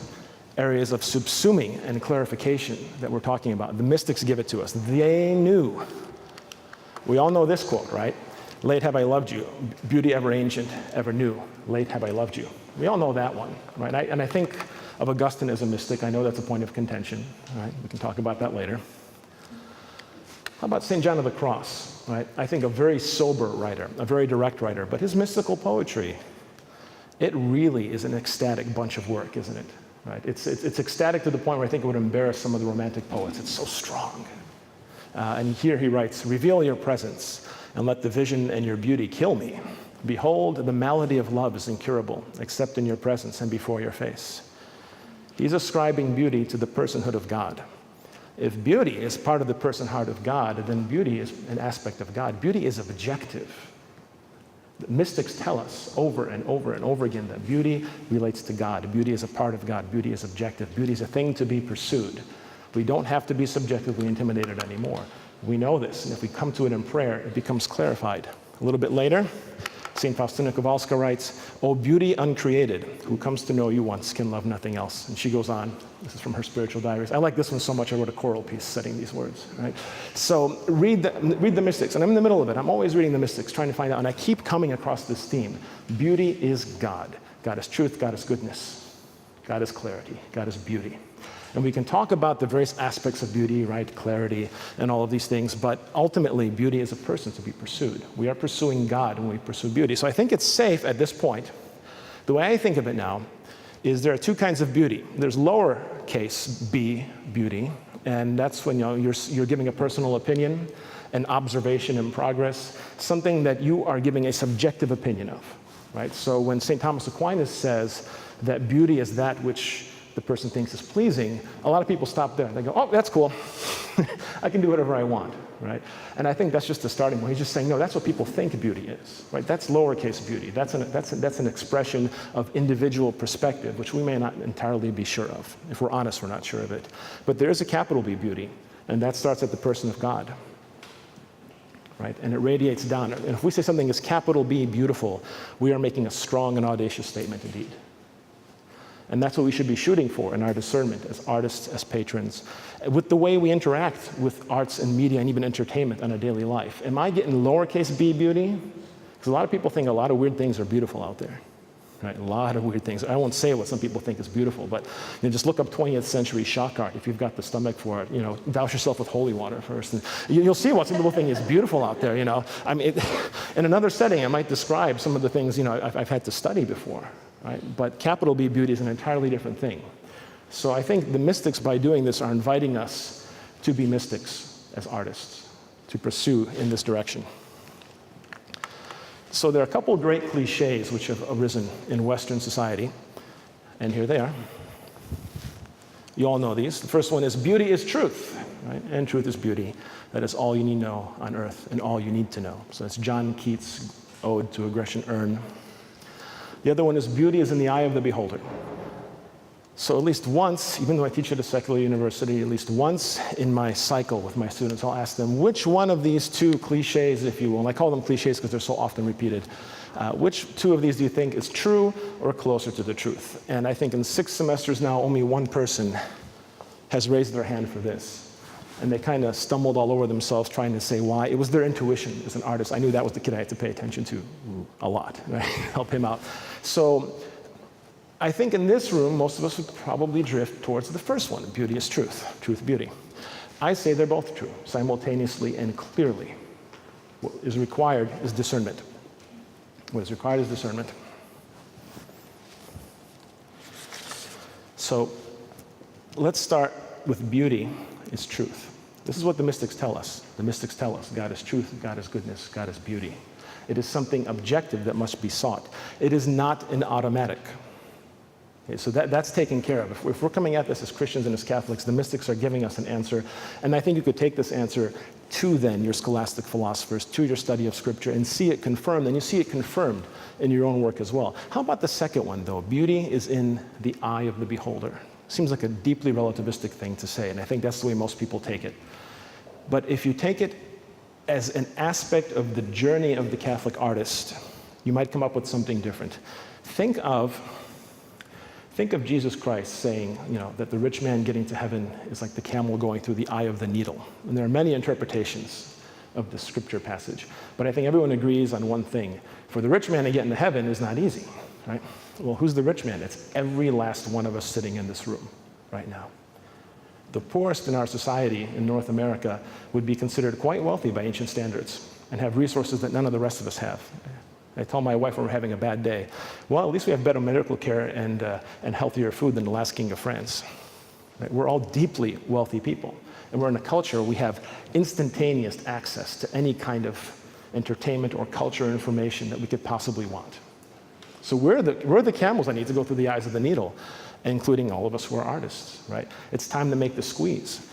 areas of subsuming and clarification that we're talking about. The mystics give it to us. They knew. We all know this quote, right? Late have I loved you, beauty ever ancient, ever new. Late have I loved you. We all know that one, right? And I think of Augustine as a mystic. I know that's a point of contention, right? We can talk about that later. How about St. John of the Cross, right? I think a very sober writer, a very direct writer, but his mystical poetry, it really is an ecstatic bunch of work, isn't it? Right? It's ecstatic to the point where I think it would embarrass some of the romantic poets. It's so strong. And here he writes, reveal your presence and let the vision and your beauty kill me. Behold, the malady of love is incurable, except in your presence and before your face. He's ascribing beauty to the personhood of God. If beauty is part of the person heart of God, then beauty is an aspect of God. Beauty is objective. The mystics tell us over and over and over again that beauty relates to God. Beauty is a part of God. Beauty is objective. Beauty is a thing to be pursued. We don't have to be subjectively intimidated anymore. We know this, and if we come to it in prayer, it becomes clarified. A little bit later, St. Faustina Kowalska writes, O beauty uncreated, who comes to know you once can love nothing else. And she goes on. This is from her spiritual diaries. I like this one so much I wrote a choral piece setting these words. Right? So read the mystics, and I'm in the middle of it. I'm always reading the mystics, trying to find out, and I keep coming across this theme. Beauty is God. God is truth, God is goodness. God is clarity, God is beauty. And we can talk about the various aspects of beauty, right, clarity, and all of these things, but ultimately, beauty is a person to be pursued. We are pursuing God when we pursue beauty. So I think it's safe at this point. The way I think of it now is there are two kinds of beauty. There's lowercase b beauty, and that's when you're giving a personal opinion, an observation in progress, something that you are giving a subjective opinion of, right? So when St. Thomas Aquinas says that beauty is that which the person thinks is pleasing, a lot of people stop there. They go, oh, that's cool. I can do whatever I want, right? And I think that's just the starting point. He's just saying, no, that's what people think beauty is, right? That's lowercase beauty. That's an expression of individual perspective, which we may not entirely be sure of. If we're honest, we're not sure of it. But there is a capital B beauty, and that starts at the person of God, right? And it radiates down. And if we say something is capital B beautiful, we are making a strong and audacious statement indeed. And that's what we should be shooting for in our discernment as artists, as patrons, with the way we interact with arts and media and even entertainment on a daily life. Am I getting lowercase b beauty? Because a lot of people think a lot of weird things are beautiful out there, right? A lot of weird things. I won't say what some people think is beautiful, but just look up 20th century shock art if you've got the stomach for it. Douse yourself with holy water first. And you'll see what some people think is beautiful out there. I mean, in another setting, I might describe some of the things I've had to study before. Right? But capital B beauty is an entirely different thing. So I think the mystics, by doing this, are inviting us to be mystics as artists, to pursue in this direction. So there are a couple of great cliches which have arisen in Western society, and here they are. You all know these. The first one is beauty is truth, right? And truth is beauty. That is all you need to know on earth and all you need to know. So that's John Keats' Ode to a Grecian Urn. The other one is beauty is in the eye of the beholder. So at least once, even though I teach at a secular university, at least once in my cycle with my students, I'll ask them, which one of these two cliches, if you will, and I call them cliches because they're so often repeated, which two of these do you think is true or closer to the truth? And I think in 6 semesters now, only one person has raised their hand for this. And they kind of stumbled all over themselves trying to say why. It was their intuition as an artist. I knew that was the kid I had to pay attention to a lot, right? Help him out. So I think in this room, most of us would probably drift towards the first one, beauty is truth, truth, beauty. I say they're both true, simultaneously and clearly. What is required is discernment. What is required is discernment. So let's start with beauty is truth. This is what the mystics tell us. The mystics tell us God is truth, God is goodness, God is beauty. It is something objective that must be sought. It is not an automatic. Okay, so that's taken care of. If we're coming at this as Christians and as Catholics, the mystics are giving us an answer. And I think you could take this answer to then your scholastic philosophers, to your study of Scripture, and see it confirmed. And you see it confirmed in your own work as well. How about the second one, though? Beauty is in the eye of the beholder. Seems like a deeply relativistic thing to say, and I think that's the way most people take it. But if you take it as an aspect of the journey of the Catholic artist, you might come up with something different. Think of Jesus Christ saying, that the rich man getting to heaven is like the camel going through the eye of the needle. And there are many interpretations of the scripture passage, but I think everyone agrees on one thing. For the rich man to get into heaven is not easy, right? Well, who's the rich man? It's every last one of us sitting in this room right now. The poorest in our society in North America would be considered quite wealthy by ancient standards and have resources that none of the rest of us have. I tell my wife when we're having a bad day, well, at least we have better medical care and healthier food than the last king of France. Right? We're all deeply wealthy people. And we're in a culture where we have instantaneous access to any kind of entertainment or culture or information that we could possibly want. So we're the camels that need to go through the eyes of the needle, including all of us who are artists, right? It's time to make the squeeze.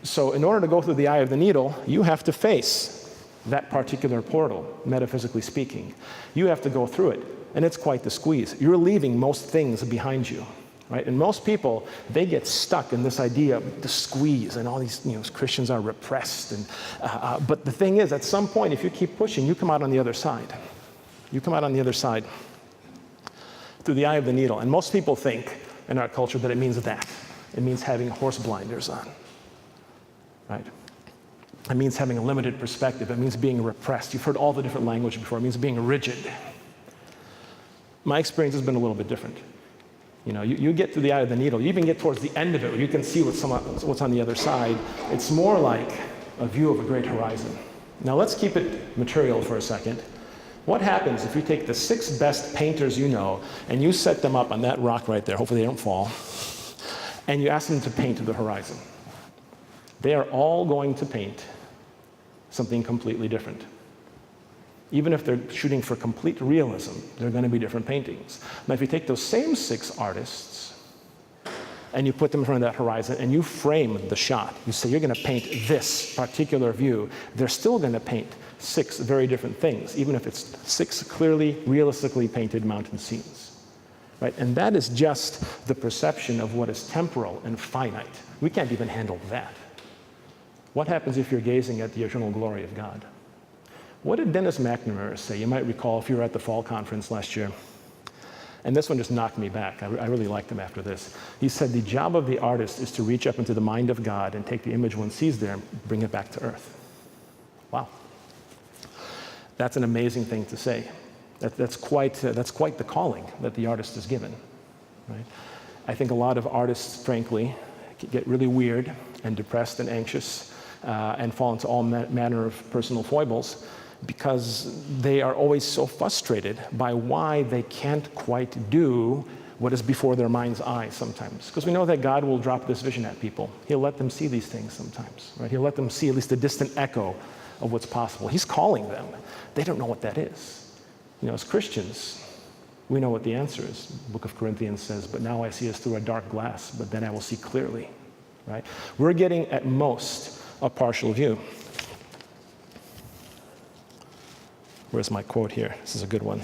So in order to go through the eye of the needle, you have to face that particular portal, metaphysically speaking. You have to go through it, and it's quite the squeeze. You're leaving most things behind you, right? And most people, they get stuck in this idea of the squeeze, and all these, Christians are repressed. But the thing is, at some point, if you keep pushing, you come out on the other side. You come out on the other side through the eye of the needle. And most people think in our culture that it means that. It means having horse blinders on, right? It means having a limited perspective. It means being repressed. You've heard all the different language before. It means being rigid. My experience has been a little bit different. You get to the eye of the needle. You even get towards the end of it where you can see what's on the other side. It's more like a view of a great horizon. Now let's keep it material for a second. What happens if you take the 6 best painters you know and you set them up on that rock right there, hopefully they don't fall, and you ask them to paint the horizon? They are all going to paint something completely different. Even if they're shooting for complete realism, they're going to be different paintings. Now, if you take those same 6 artists and you put them in front of that horizon and you frame the shot, you say you're going to paint this particular view, they're still going to paint 6 very different things, even if it's 6 clearly, realistically painted mountain scenes. Right? And that is just the perception of what is temporal and finite. We can't even handle that. What happens if you're gazing at the eternal glory of God? What did Dennis McNamara say? You might recall if you were at the fall conference last year. And this one just knocked me back. I really liked him after this. He said, the job of the artist is to reach up into the mind of God and take the image one sees there and bring it back to earth. Wow. That's an amazing thing to say. That's quite the calling that the artist is given. Right? I think a lot of artists, frankly, get really weird and depressed and anxious and fall into all manner of personal foibles because they are always so frustrated by why they can't quite do what is before their mind's eye sometimes. Because we know that God will drop this vision at people. He'll let them see these things sometimes. Right? He'll let them see at least a distant echo of what's possible. He's calling them. They don't know what that is. As Christians, we know what the answer is. The book of Corinthians says, but now I see us through a dark glass, but then I will see clearly. Right? We're getting at most a partial view. Where's my quote here? This is a good one.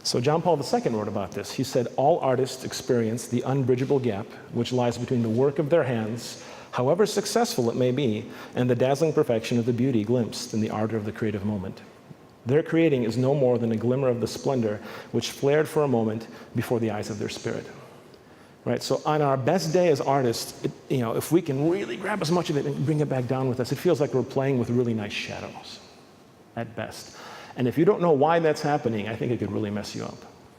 So John Paul II wrote about this. He said, all artists experience the unbridgeable gap which lies between the work of their hands, however successful it may be, and the dazzling perfection of the beauty glimpsed in the ardor of the creative moment. Their creating is no more than a glimmer of the splendor which flared for a moment before the eyes of their spirit. right? So on our best day as artists, if we can really grab as much of it and bring it back down with us, it feels like we're playing with really nice shadows at best. And if you don't know why that's happening, I think it could really mess you up.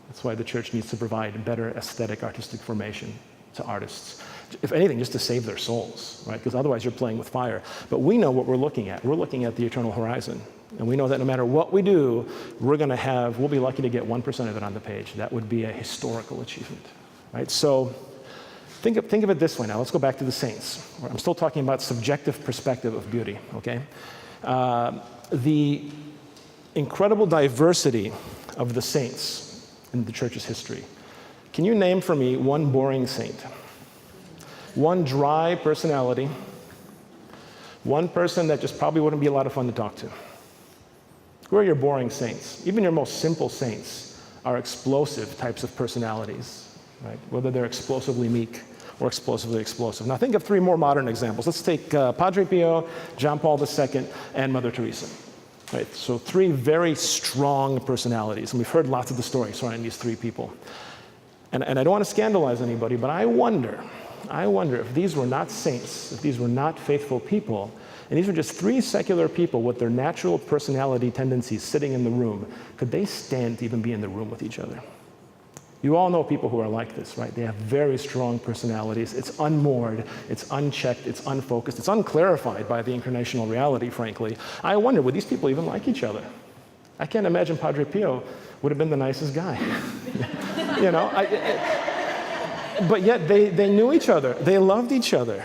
That's why the church needs to provide better aesthetic, artistic formation to artists. If anything, just to save their souls, right? Because otherwise you're playing with fire. But we know what we're looking at. We're looking at the eternal horizon. And we know that no matter what we do, we'll be lucky to get 1% of it on the page. That would be a historical achievement, right? So think of it this way now. Let's go back to the saints. I'm still talking about subjective perspective of beauty, okay? The incredible diversity of the saints in the church's history. Can you name for me one boring saint? One dry personality? One person that just probably wouldn't be a lot of fun to talk to? Who are your boring saints? Even your most simple saints are explosive types of personalities, right? Whether they're explosively meek or explosively explosive. Now think of 3 more modern examples. Let's take Padre Pio, John Paul II, and Mother Teresa. Right? So 3 very strong personalities, and we've heard lots of the stories surrounding these 3 people. And I don't want to scandalize anybody, but I wonder if these were not saints, if these were not faithful people, and these were just 3 secular people with their natural personality tendencies sitting in the room, could they stand to even be in the room with each other? You all know people who are like this, right? They have very strong personalities. It's unmoored, it's unchecked, it's unfocused, it's unclarified by the incarnational reality, frankly. I wonder, would these people even like each other? I can't imagine Padre Pio would have been the nicest guy. But yet they knew each other. They loved each other,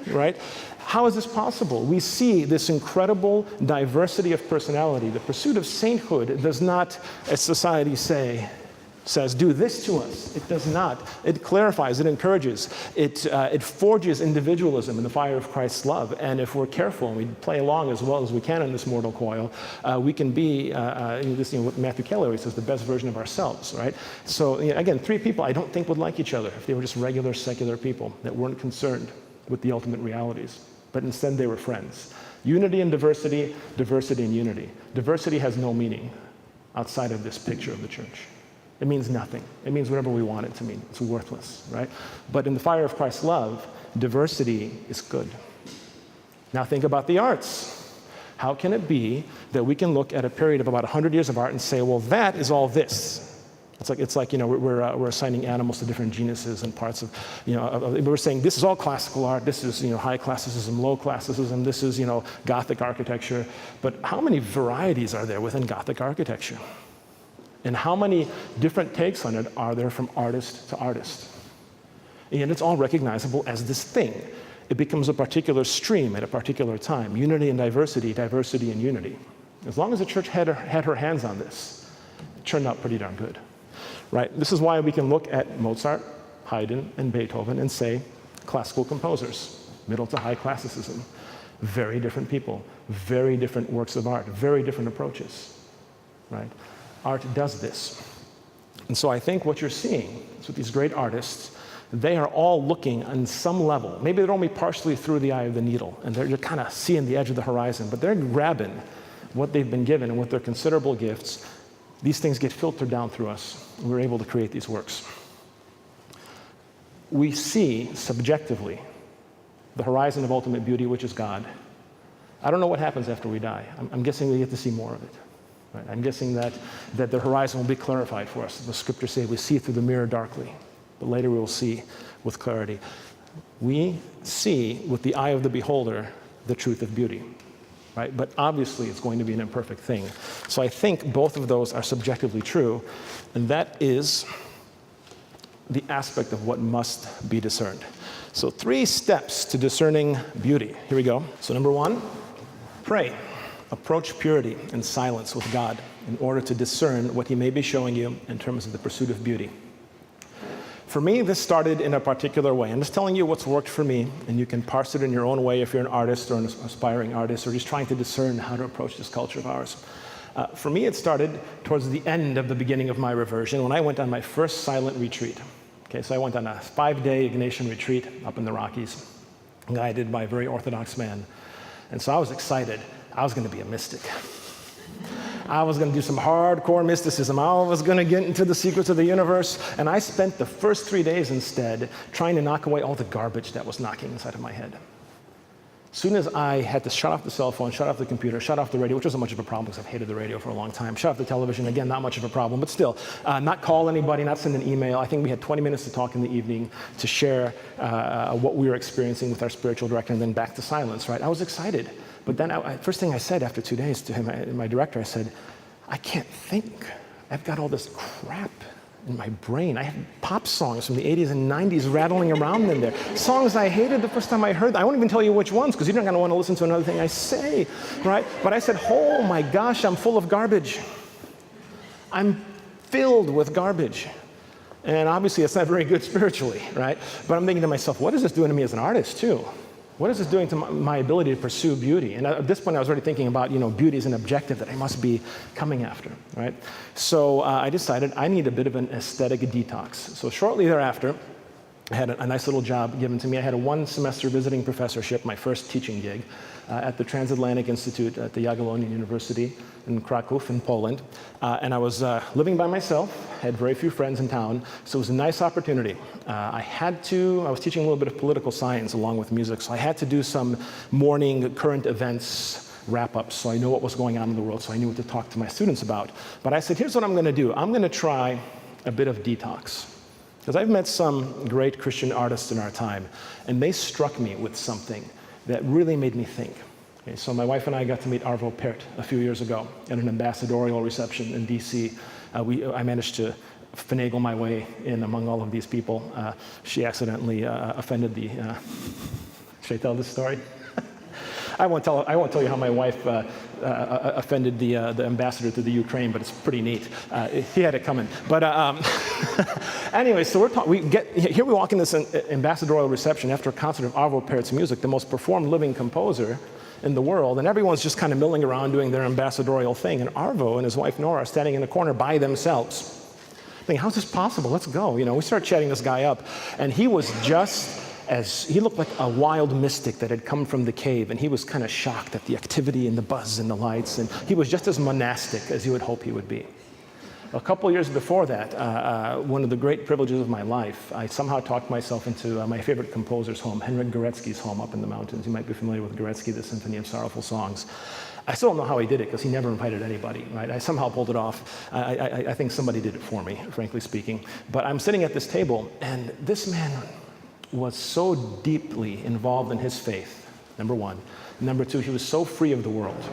right? How is this possible? We see this incredible diversity of personality. The pursuit of sainthood does not, as society says, do this to us. It does not. It clarifies, it encourages, it forges individualism in the fire of Christ's love. And if we're careful and we play along as well as we can in this mortal coil, we can be, what Matthew Kelly always says, the best version of ourselves, right? So again, 3 people I don't think would like each other if they were just regular secular people that weren't concerned with the ultimate realities, but instead they were friends. Unity and diversity, diversity and unity. Diversity has no meaning outside of this picture of the church. It means nothing. It means whatever we want it to mean. It's worthless, right? But in the fire of Christ's love, diversity is good. Now think about the arts. How can it be that we can look at a period of about 100 years of art and say, well, that is all this? It's like we're assigning animals to different genuses and parts of, we're saying this is all classical art, this is, high classicism, low classicism, this is, Gothic architecture. But how many varieties are there within Gothic architecture? And how many different takes on it are there from artist to artist? And it's all recognizable as this thing. It becomes a particular stream at a particular time. Unity and diversity, diversity and unity. As long as the church had her hands on this, it turned out pretty darn good. Right? This is why we can look at Mozart, Haydn, and Beethoven and say, classical composers, middle to high classicism. Very different people, very different works of art, very different approaches. Right? Art does this. And so I think what you're seeing is with these great artists, they are all looking on some level. Maybe they're only partially through the eye of the needle, and they're kind of seeing the edge of the horizon, but they're grabbing what they've been given, and with their considerable gifts, these things get filtered down through us, and we're able to create these works. We see subjectively the horizon of ultimate beauty, which is God. I don't know what happens after we die. I'm guessing we get to see more of it. Right? I'm guessing that the horizon will be clarified for us. The scriptures say we see through the mirror darkly, but later we will see with clarity. We see with the eye of the beholder the truth of beauty, right? But obviously it's going to be an imperfect thing. So I think both of those are subjectively true, and that is the aspect of what must be discerned. So 3 steps to discerning beauty. Here we go. So number 1, pray. Approach purity and silence with God in order to discern what He may be showing you in terms of the pursuit of beauty. For me, this started in a particular way. I'm just telling you what's worked for me, and you can parse it in your own way if you're an artist or an aspiring artist or just trying to discern how to approach this culture of ours. For me, it started towards the end of the beginning of my reversion when I went on my first silent retreat. Okay, so I went on a 5-day Ignatian retreat up in the Rockies, guided by a very orthodox man. And so I was excited. I was going to be a mystic. I was going to do some hardcore mysticism. I was going to get into the secrets of the universe. And I spent the first 3 days instead trying to knock away all the garbage that was knocking inside of my head. As soon as I had to shut off the cell phone, shut off the computer, shut off the radio, which wasn't much of a problem because I've hated the radio for a long time, shut off the television, again, not much of a problem, but still, not call anybody, not send an email. I think we had 20 minutes to talk in the evening to share what we were experiencing with our spiritual director, and then back to silence, right? I was excited. But then, first thing I said after 2 days to him, my director, I said, I can't think. I've got all this crap in my brain. I have pop songs from the 80s and 90s rattling around in there. Songs I hated the first time I heard them. I won't even tell you which ones because you're not going to want to listen to another thing I say, right? But I said, oh my gosh, I'm full of garbage. I'm filled with garbage. And obviously it's not very good spiritually, right? But I'm thinking to myself, what is this doing to me as an artist too? What is this doing to my ability to pursue beauty? And at this point, I was already thinking about, beauty as an objective that I must be coming after, right? So I decided I need a bit of an aesthetic detox. So shortly thereafter, I had a nice little job given to me. I had a 1-semester visiting professorship, my first teaching gig, at the Transatlantic Institute at the Jagiellonian University in Kraków in Poland. And I was living by myself, had very few friends in town, so it was a nice opportunity. I was teaching a little bit of political science along with music, so I had to do some morning current events wrap-ups so I know what was going on in the world, so I knew what to talk to my students about. But I said, here's what I'm going to do. I'm going to try a bit of detox. Because I've met some great Christian artists in our time, and they struck me with something that really made me think. Okay, so my wife and I got to meet Arvo Pärt a few years ago at an ambassadorial reception in DC. I managed to finagle my way in among all of these people. She accidentally offended the... should I tell this story? I won't tell you how my wife offended the ambassador to the Ukraine, but it's pretty neat. He had it coming. But anyway, so here we walk in this ambassadorial reception after a concert of Arvo Pärt's music, the most performed living composer in the world, and everyone's just kind of milling around doing their ambassadorial thing, and Arvo and his wife Nora are standing in the corner by themselves. Thinking, how's this possible? Let's go. We start chatting this guy up, and he was he looked like a wild mystic that had come from the cave, and he was kind of shocked at the activity and the buzz and the lights, and he was just as monastic as you would hope he would be. A couple years before that, one of the great privileges of my life, I somehow talked myself into my favorite composer's home, Henryk Górecki's home up in the mountains. You might be familiar with Górecki, the Symphony of Sorrowful Songs. I still don't know how he did it because he never invited anybody, right? I somehow pulled it off. I think somebody did it for me, frankly speaking. But I'm sitting at this table, and this man was so deeply involved in his faith, number one. Number two, he was so free of the world.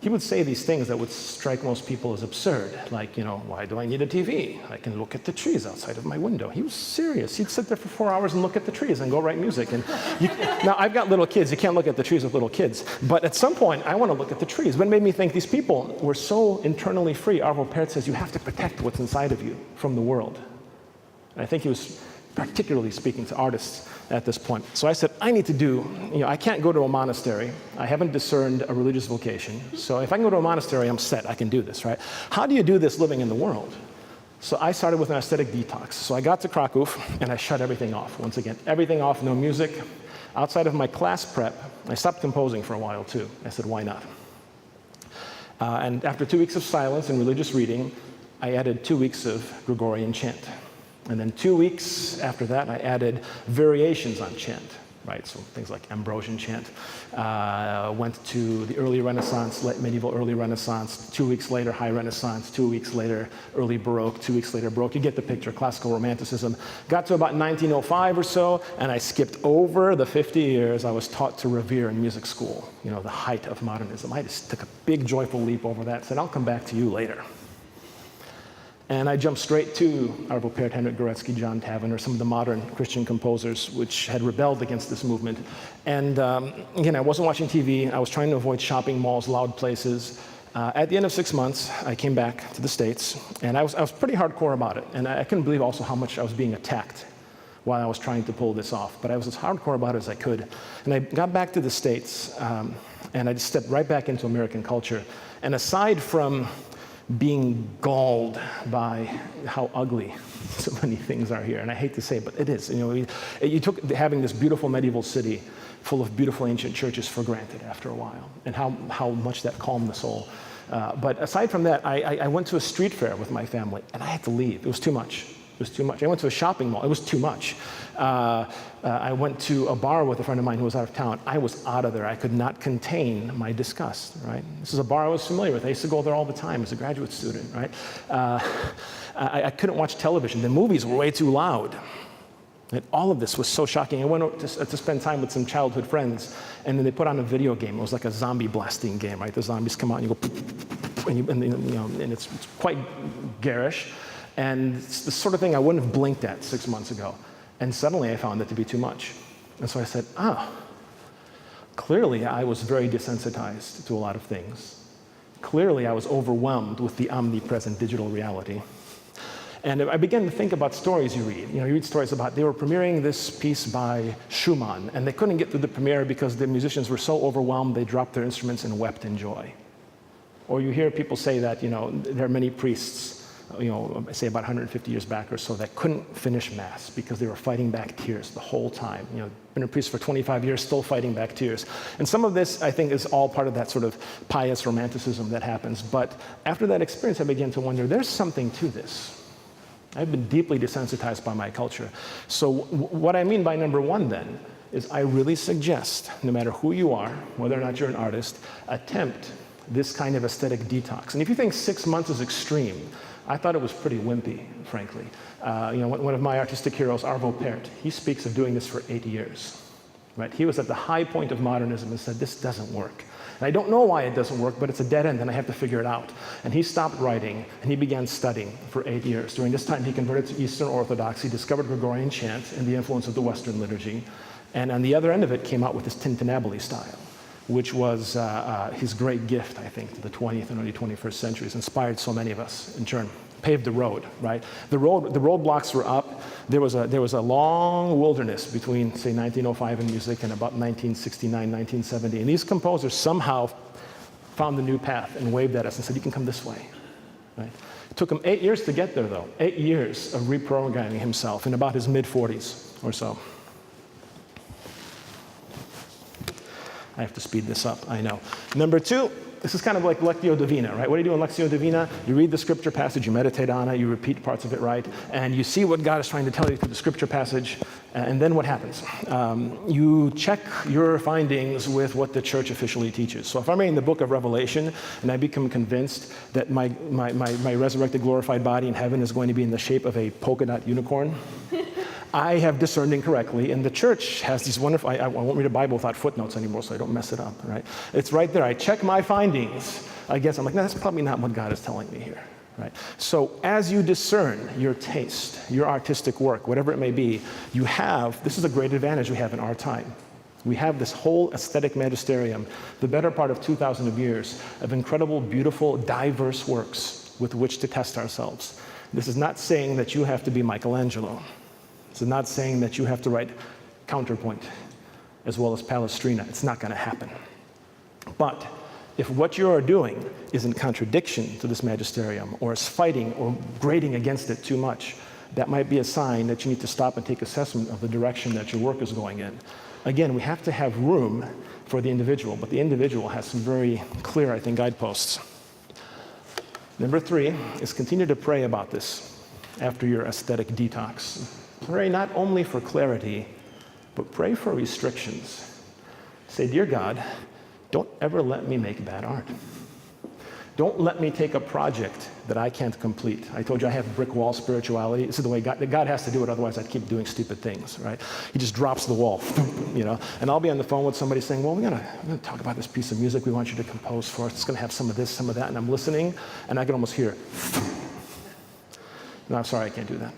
He would say these things that would strike most people as absurd, like, why do I need a TV? I can look at the trees outside of my window. He was serious. He'd sit there for 4 hours and look at the trees and go write music. And now, I've got little kids. You can't look at the trees with little kids. But at some point, I want to look at the trees. What made me think these people were so internally free, Arvo Pärt says, you have to protect what's inside of you from the world. And I think he was particularly speaking to artists at this point. So I said, I need to I can't go to a monastery. I haven't discerned a religious vocation. So if I can go to a monastery, I'm set. I can do this, right? How do you do this living in the world? So I started with an aesthetic detox. So I got to Kraków, and I shut everything off. Once again, everything off, no music. Outside of my class prep, I stopped composing for a while, too. I said, why not? And after 2 weeks of silence and religious reading, I added 2 weeks of Gregorian chant. And then 2 weeks after that, I added variations on chant, right? So things like Ambrosian chant. Went to the early Renaissance, medieval early Renaissance. 2 weeks later, High Renaissance. 2 weeks later, early Baroque. 2 weeks later, Baroque. You get the picture, classical Romanticism. Got to about 1905 or so, and I skipped over the 50 years I was taught to revere in music school, the height of Modernism. I just took a big, joyful leap over that, said, I'll come back to you later. And I jumped straight to Arvo Pärt, Henryk Górecki, John Tavener, some of the modern Christian composers which had rebelled against this movement. And again, I wasn't watching TV. I was trying to avoid shopping malls, loud places. At the end of 6 months, I came back to the States, and I was pretty hardcore about it. And I couldn't believe also how much I was being attacked while I was trying to pull this off. But I was as hardcore about it as I could. And I got back to the States, and I just stepped right back into American culture. And aside from being galled by how ugly so many things are here. And I hate to say it, but it is. You took having this beautiful medieval city full of beautiful ancient churches for granted after a while, and how much that calmed the soul. But aside from that, I went to a street fair with my family, and I had to leave. It was too much. It was too much. I went to a shopping mall. It was too much. I went to a bar with a friend of mine who was out of town. I was out of there. I could not contain my disgust, right? This is a bar I was familiar with. I used to go there all the time as a graduate student, right? I couldn't watch television. The movies were way too loud. And all of this was so shocking. I went out to spend time with some childhood friends, and then they put on a video game. It was like a zombie blasting game, right? The zombies come out and you go, and it's quite garish. And it's the sort of thing I wouldn't have blinked at 6 months ago. And suddenly I found it to be too much. And so I said, clearly I was very desensitized to a lot of things. Clearly I was overwhelmed with the omnipresent digital reality. And I began to think about stories you read. You read stories about they were premiering this piece by Schumann, and they couldn't get through the premiere because the musicians were so overwhelmed they dropped their instruments and wept in joy. Or you hear people say that, there are many priests, say about 150 years back or so, that couldn't finish Mass because they were fighting back tears the whole time. Been a priest for 25 years, still fighting back tears. And some of this, I think, is all part of that sort of pious romanticism that happens. But after that experience, I began to wonder, there's something to this. I've been deeply desensitized by my culture. So what I mean by number one, then, is I really suggest, no matter who you are, whether or not you're an artist, attempt this kind of aesthetic detox. And if you think 6 months is extreme, I thought it was pretty wimpy, frankly. One of my artistic heroes, Arvo Pärt, he speaks of doing this for 8 years. Right? He was at the high point of modernism and said, this doesn't work. And I don't know why it doesn't work, but it's a dead end and I have to figure it out. And he stopped writing and he began studying for 8 years. During this time, he converted to Eastern Orthodoxy, discovered Gregorian chant and the influence of the Western liturgy. And on the other end of it came out with this tintinnabuli style, which was his great gift, I think, to the 20th and early 21st centuries. Inspired so many of us, in turn. Paved the road, right? The roadblocks were up. There was a long wilderness between, say, 1905 in music and about 1969, 1970. And these composers somehow found the new path and waved at us and said, you can come this way, right? It took him 8 years to get there, though. 8 years of reprogramming himself in about his mid-40s or so. I have to speed this up, I know. Number two, this is kind of like Lectio Divina, right? What do you do in Lectio Divina? You read the scripture passage, you meditate on it, you repeat parts of it, right? And you see what God is trying to tell you through the scripture passage, and then what happens? You check your findings with what the church officially teaches. So if I'm reading the book of Revelation, and I become convinced that my resurrected, glorified body in heaven is going to be in the shape of a polka dot unicorn, I have discerned incorrectly, and the church has these wonderful, I won't read a Bible without footnotes anymore so I don't mess it up, right? It's right there. I check my findings against, I'm like, no, that's probably not what God is telling me here, right? So as you discern your taste, your artistic work, whatever it may be, you have, this is a great advantage we have in our time. We have this whole aesthetic magisterium, the better part of 2,000 years of incredible, beautiful, diverse works with which to test ourselves. This is not saying that you have to be Michelangelo. It's not saying that you have to write counterpoint as well as Palestrina. It's not going to happen. But if what you are doing is in contradiction to this magisterium or is fighting or grating against it too much, that might be a sign that you need to stop and take assessment of the direction that your work is going in. Again, we have to have room for the individual, but the individual has some very clear, I think, guideposts. Number three is continue to pray about this after your aesthetic detox. Pray not only for clarity, but pray for restrictions. Say, dear God, don't ever let me make bad art. Don't let me take a project that I can't complete. I told you I have brick wall spirituality. This is the way God has to do it, otherwise I'd keep doing stupid things, right? He just drops the wall, and I'll be on the phone with somebody saying, well, we're gonna talk about this piece of music we want you to compose for us. It's gonna have some of this, some of that, and I'm listening, and I can almost hear, no, I'm sorry, I can't do that.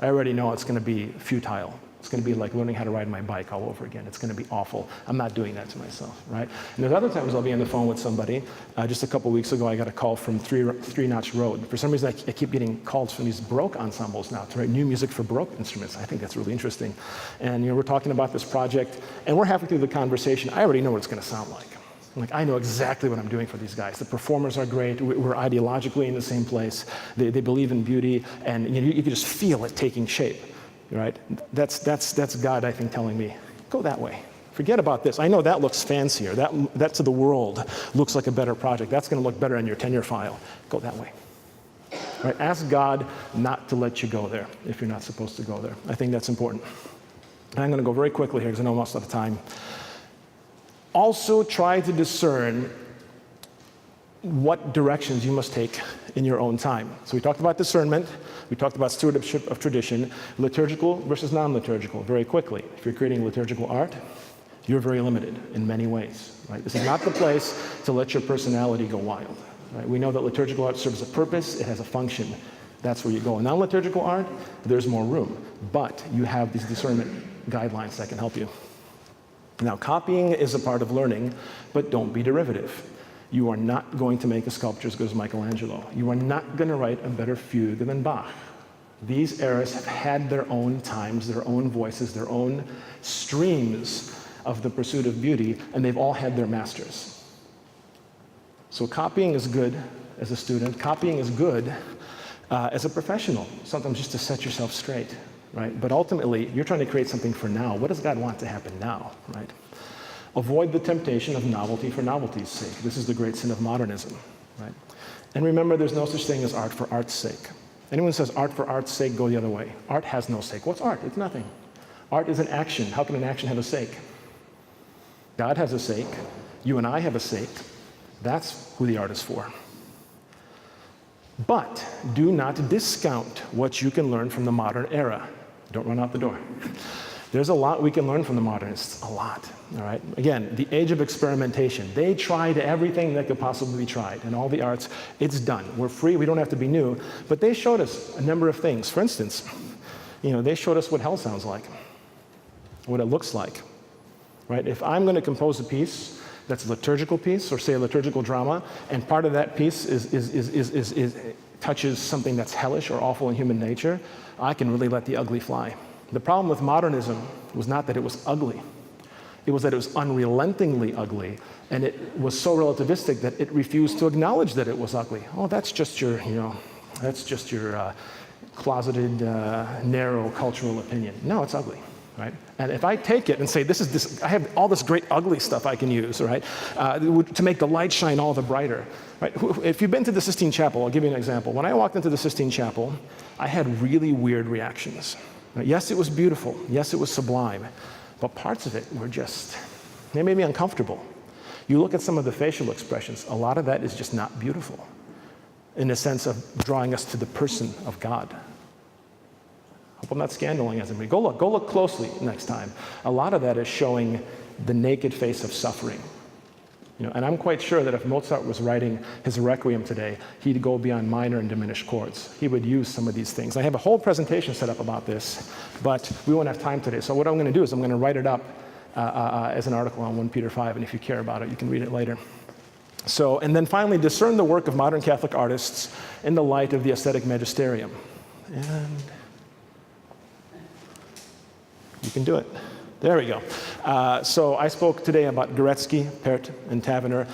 I already know it's going to be futile. It's going to be like learning how to ride my bike all over again. It's going to be awful. I'm not doing that to myself, right? And there's other times I'll be on the phone with somebody. Just a couple weeks ago, I got a call from Three Notch Road. For some reason, I keep getting calls from these Baroque ensembles now to write new music for Baroque instruments. I think that's really interesting. And we're talking about this project, and we're halfway through the conversation. I already know what it's going to sound like. I know exactly what I'm doing for these guys. The performers are great. We're ideologically in the same place. They believe in beauty, and you can just feel it taking shape, right? That's God, I think, telling me, go that way. Forget about this. I know that looks fancier. That to the world looks like a better project. That's going to look better on your tenure file. Go that way. Right? Ask God not to let you go there if you're not supposed to go there. I think that's important. And I'm going to go very quickly here because I know I'm almost out of time. Also try to discern what directions you must take in your own time. So we talked about discernment. We talked about stewardship of tradition, liturgical versus non-liturgical, very quickly. If you're creating liturgical art, you're very limited in many ways. Right? This is not the place to let your personality go wild. Right? We know that liturgical art serves a purpose. It has a function. That's where you go. In non-liturgical art, there's more room. But you have these discernment guidelines that can help you. Now, copying is a part of learning, but don't be derivative. You are not going to make a sculpture as good as Michelangelo. You are not going to write a better fugue than Bach. These eras have had their own times, their own voices, their own streams of the pursuit of beauty, and they've all had their masters. So copying is good as a student. Copying is good as a professional, sometimes just to set yourself straight, right? But ultimately, you're trying to create something for now. What does God want to happen now, right? Avoid the temptation of novelty for novelty's sake. This is the great sin of modernism, right? And remember, there's no such thing as art for art's sake. Anyone who says art for art's sake, go the other way. Art has no sake. What's art? It's nothing. Art is an action. How can an action have a sake? God has a sake. You and I have a sake. That's who the art is for. But do not discount what you can learn from the modern era. Don't run out the door. There's a lot we can learn from the modernists, a lot, all right? Again, the age of experimentation. They tried everything that could possibly be tried in all the arts. It's done. We're free. We don't have to be new. But they showed us a number of things. For instance, they showed us what hell sounds like, what it looks like, right? If I'm going to compose a piece that's a liturgical piece, or say a liturgical drama, and part of that piece touches something that's hellish or awful in human nature, I can really let the ugly fly. The problem with modernism was not that it was ugly. It was that it was unrelentingly ugly, and it was so relativistic that it refused to acknowledge that it was ugly. Oh, that's just your closeted, narrow cultural opinion. No, it's ugly, right? And if I take it and say, I have all this great ugly stuff I can use, right, to make the light shine all the brighter, right? If you've been to the Sistine Chapel, I'll give you an example. When I walked into the Sistine Chapel, I had really weird reactions. Yes, it was beautiful. Yes, it was sublime. But parts of it were they made me uncomfortable. You look at some of the facial expressions, a lot of that is just not beautiful in the sense of drawing us to the person of God. I hope I'm not scandalizing me. Go look closely next time. A lot of that is showing the naked face of suffering. And I'm quite sure that if Mozart was writing his Requiem today, he'd go beyond minor and diminished chords. He would use some of these things. I have a whole presentation set up about this, but we won't have time today. So what I'm going to do is I'm going to write it up as an article on 1 Peter 5, and if you care about it, you can read it later. So, and then finally, discern the work of modern Catholic artists in the light of the aesthetic magisterium. And you can do it. There we go. So I spoke today about Goretzky, Pärt, and Taverner.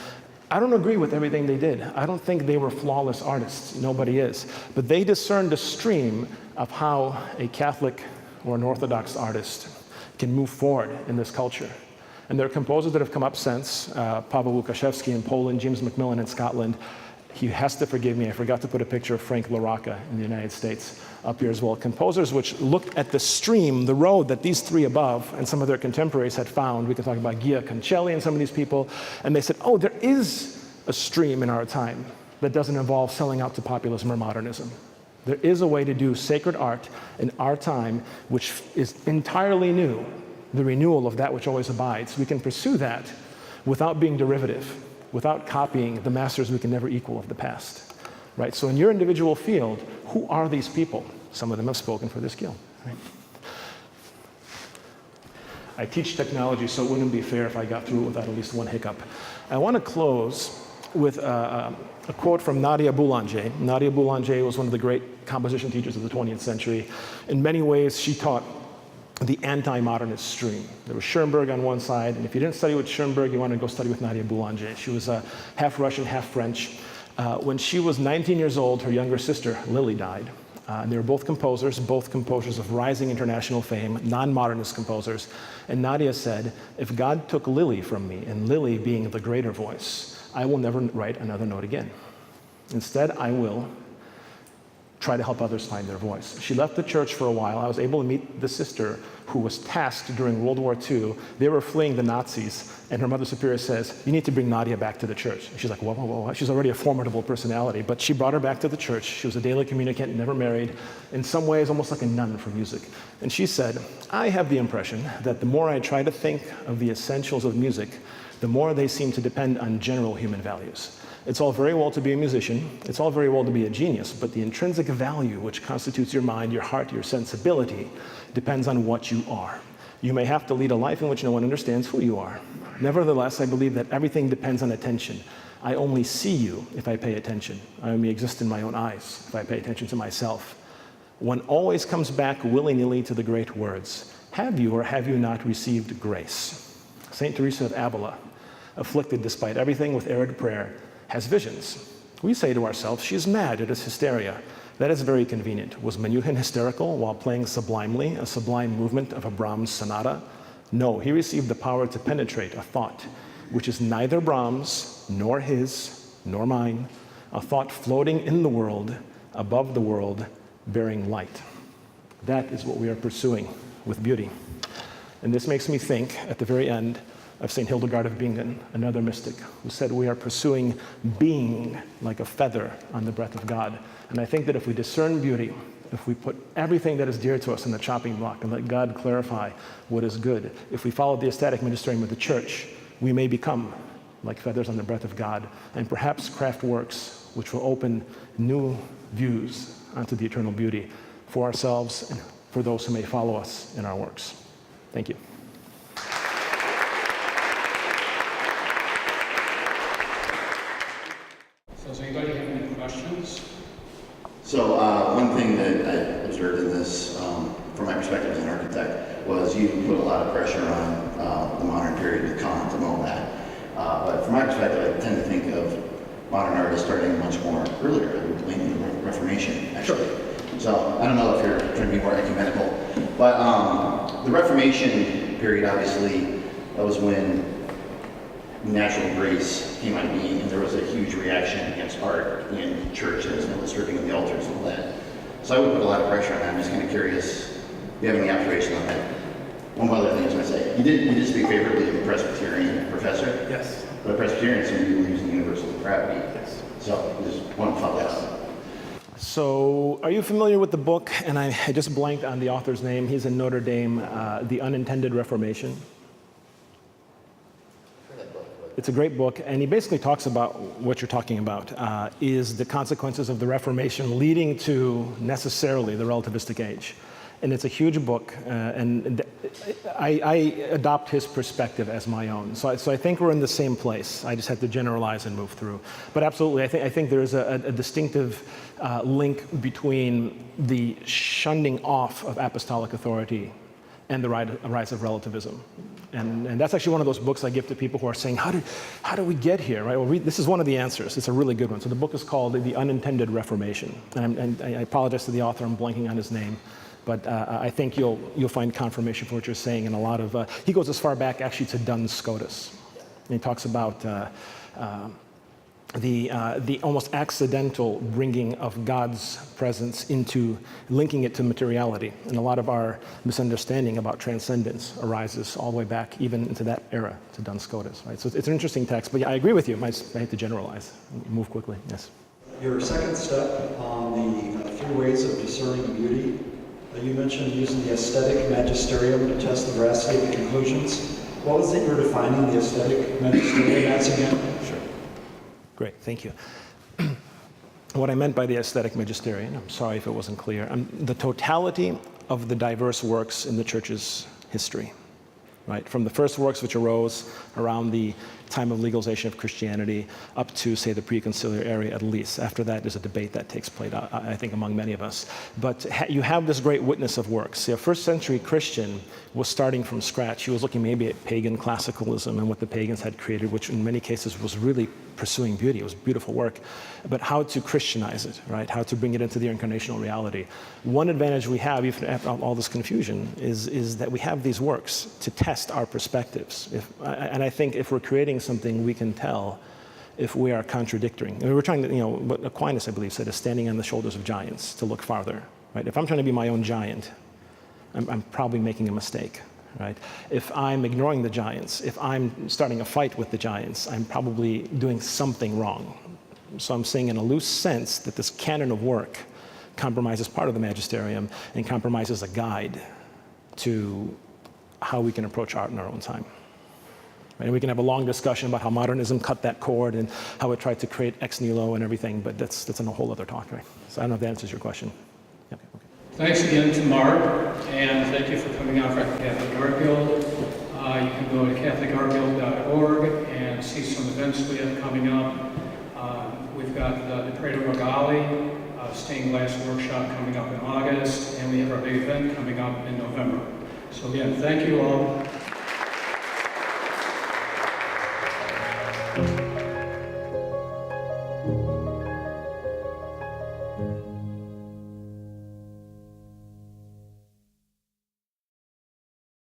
I don't agree with everything they did. I don't think they were flawless artists. Nobody is. But they discerned a stream of how a Catholic or an Orthodox artist can move forward in this culture. And there are composers that have come up since, Paweł Łukaszewski in Poland, James Macmillan in Scotland. He has to forgive me, I forgot to put a picture of Frank LaRocca in the United States up here as well. Composers which looked at the stream, the road that these three above and some of their contemporaries had found. We can talk about Gia Concelli and some of these people. And they said, oh, there is a stream in our time that doesn't involve selling out to populism or modernism. There is a way to do sacred art in our time which is entirely new, the renewal of that which always abides. We can pursue that without being derivative, without copying the masters we can never equal of the past, right? So in your individual field, who are these people? Some of them have spoken for this guild, right? I teach technology, so it wouldn't be fair if I got through it without at least one hiccup. I want to close with a quote from Nadia Boulanger. Nadia Boulanger was one of the great composition teachers of the 20th century. In many ways, she taught the anti-modernist stream. There was Schoenberg on one side, and if you didn't study with Schoenberg, you wanted to go study with Nadia Boulanger. She was half Russian, half French. When she was 19 years old, her younger sister, Lily, died. And they were both composers of rising international fame, non-modernist composers. And Nadia said, if God took Lily from me, and Lily being the greater voice, I will never write another note again. Instead, I will try to help others find their voice. She left the church for a while. I was able to meet the sister who was tasked during World War II. They were fleeing the Nazis, and her mother superior says, you need to bring Nadia back to the church. And she's like, whoa, whoa, whoa. She's already a formidable personality, but she brought her back to the church. She was a daily communicant, never married, in some ways almost like a nun for music. And she said, I have the impression that the more I try to think of the essentials of music, the more they seem to depend on general human values. It's all very well to be a musician, it's all very well to be a genius, but the intrinsic value which constitutes your mind, your heart, your sensibility depends on what you are. You may have to lead a life in which no one understands who you are. Nevertheless, I believe that everything depends on attention. I only see you if I pay attention. I only exist in my own eyes if I pay attention to myself. One always comes back willy-nilly to the great words. Have you or have you not received grace? St. Teresa of Avila, afflicted despite everything with arid prayer, has visions. We say to ourselves, she's mad, it is hysteria. That is very convenient. Was Menuhin hysterical while playing sublimely a sublime movement of a Brahms sonata? No, he received the power to penetrate a thought, which is neither Brahms, nor his, nor mine, a thought floating in the world, above the world, bearing light. That is what we are pursuing with beauty. And this makes me think, at the very end, of St. Hildegard of Bingen, another mystic, who said we are pursuing being like a feather on the breath of God. And I think that if we discern beauty, if we put everything that is dear to us in the chopping block and let God clarify what is good, if we follow the ecstatic magisterium of the church, we may become like feathers on the breath of God, and perhaps craft works which will open new views onto the eternal beauty for ourselves and for those who may follow us in our works. Thank you. Does anybody have any questions? So one thing that I observed in this, from my perspective as an architect, was you put a lot of pressure on the modern period with Kant and all that. But from my perspective, I tend to think of modern art as starting much more earlier, in the Reformation, actually. So I don't know if you're trying to be more ecumenical, but the Reformation period, obviously, that was when natural grace came out of being, and there was a huge reaction against art in churches and the stripping of the altars and all that. So I would put a lot of pressure on that. I'm just kind of curious if you have any observation on that. One other thing I was going to say, you did speak favorably of a Presbyterian professor. Yes. But a Presbyterian seems to believe in universal depravity. Yes. So I just want to follow that up. So are you familiar with the book, and I just blanked on the author's name, he's in Notre Dame, The Unintended Reformation? It's a great book, and he basically talks about what you're talking about, is the consequences of the Reformation leading to necessarily the relativistic age. And it's a huge book, and I adopt his perspective as my own. So I think we're in the same place. I just have to generalize and move through. But absolutely, I think there's a distinctive link between the shunning off of apostolic authority and the rise of relativism. And that's actually one of those books I give to people who are saying, how do we get here, right? Well, this is one of the answers. It's a really good one. So the book is called The Unintended Reformation. And I apologize to the author, I'm blanking on his name. But I think you'll find confirmation for what you're saying in a lot of, he goes as far back actually to Duns Scotus. And he talks about the almost accidental bringing of God's presence into linking it to materiality. And a lot of our misunderstanding about transcendence arises all the way back even into that era, to Duns Scotus, right? So it's an interesting text, but yeah, I agree with you. I have to generalize, move quickly, yes. Your second step on the 3 ways of discerning beauty, you mentioned using the aesthetic magisterium to test the veracity of the conclusions. What was it you were defining the aesthetic magisterium as again? Sure. Great, thank you. What I meant by the aesthetic magisterium, I'm sorry if it wasn't clear, the totality of the diverse works in the church's history, right? From the first works which arose around the time of legalization of Christianity up to, say, the pre-conciliar era at least. After that, there's a debate that takes place, I think, among many of us. But you have this great witness of works. The first century Christian was starting from scratch. He was looking maybe at pagan classicalism and what the pagans had created, which in many cases was really pursuing beauty. It was beautiful work. But how to Christianize it, right? How to bring it into the incarnational reality. One advantage we have, even after all this confusion, is that we have these works to test our perspectives. And I think if we're creating something, we can tell if we are contradicting. I mean, we're trying to, what Aquinas, I believe, said is standing on the shoulders of giants to look farther, right? If I'm trying to be my own giant, I'm probably making a mistake, right? If I'm ignoring the giants, if I'm starting a fight with the giants, I'm probably doing something wrong. So I'm saying in a loose sense that this canon of work compromises part of the magisterium and compromises a guide to how we can approach art in our own time. And we can have a long discussion about how modernism cut that cord and how it tried to create ex nihilo and everything, but that's a whole other talk, right? So I don't know if that answers your question. Yeah, okay. Thanks again to Mark, and thank you for coming out for the Catholic Art Guild. You can go to catholicartguild.org and see some events we have coming up. We've got the Prado Regali stained glass workshop coming up in August, and we have our big event coming up in November. So again, thank you all.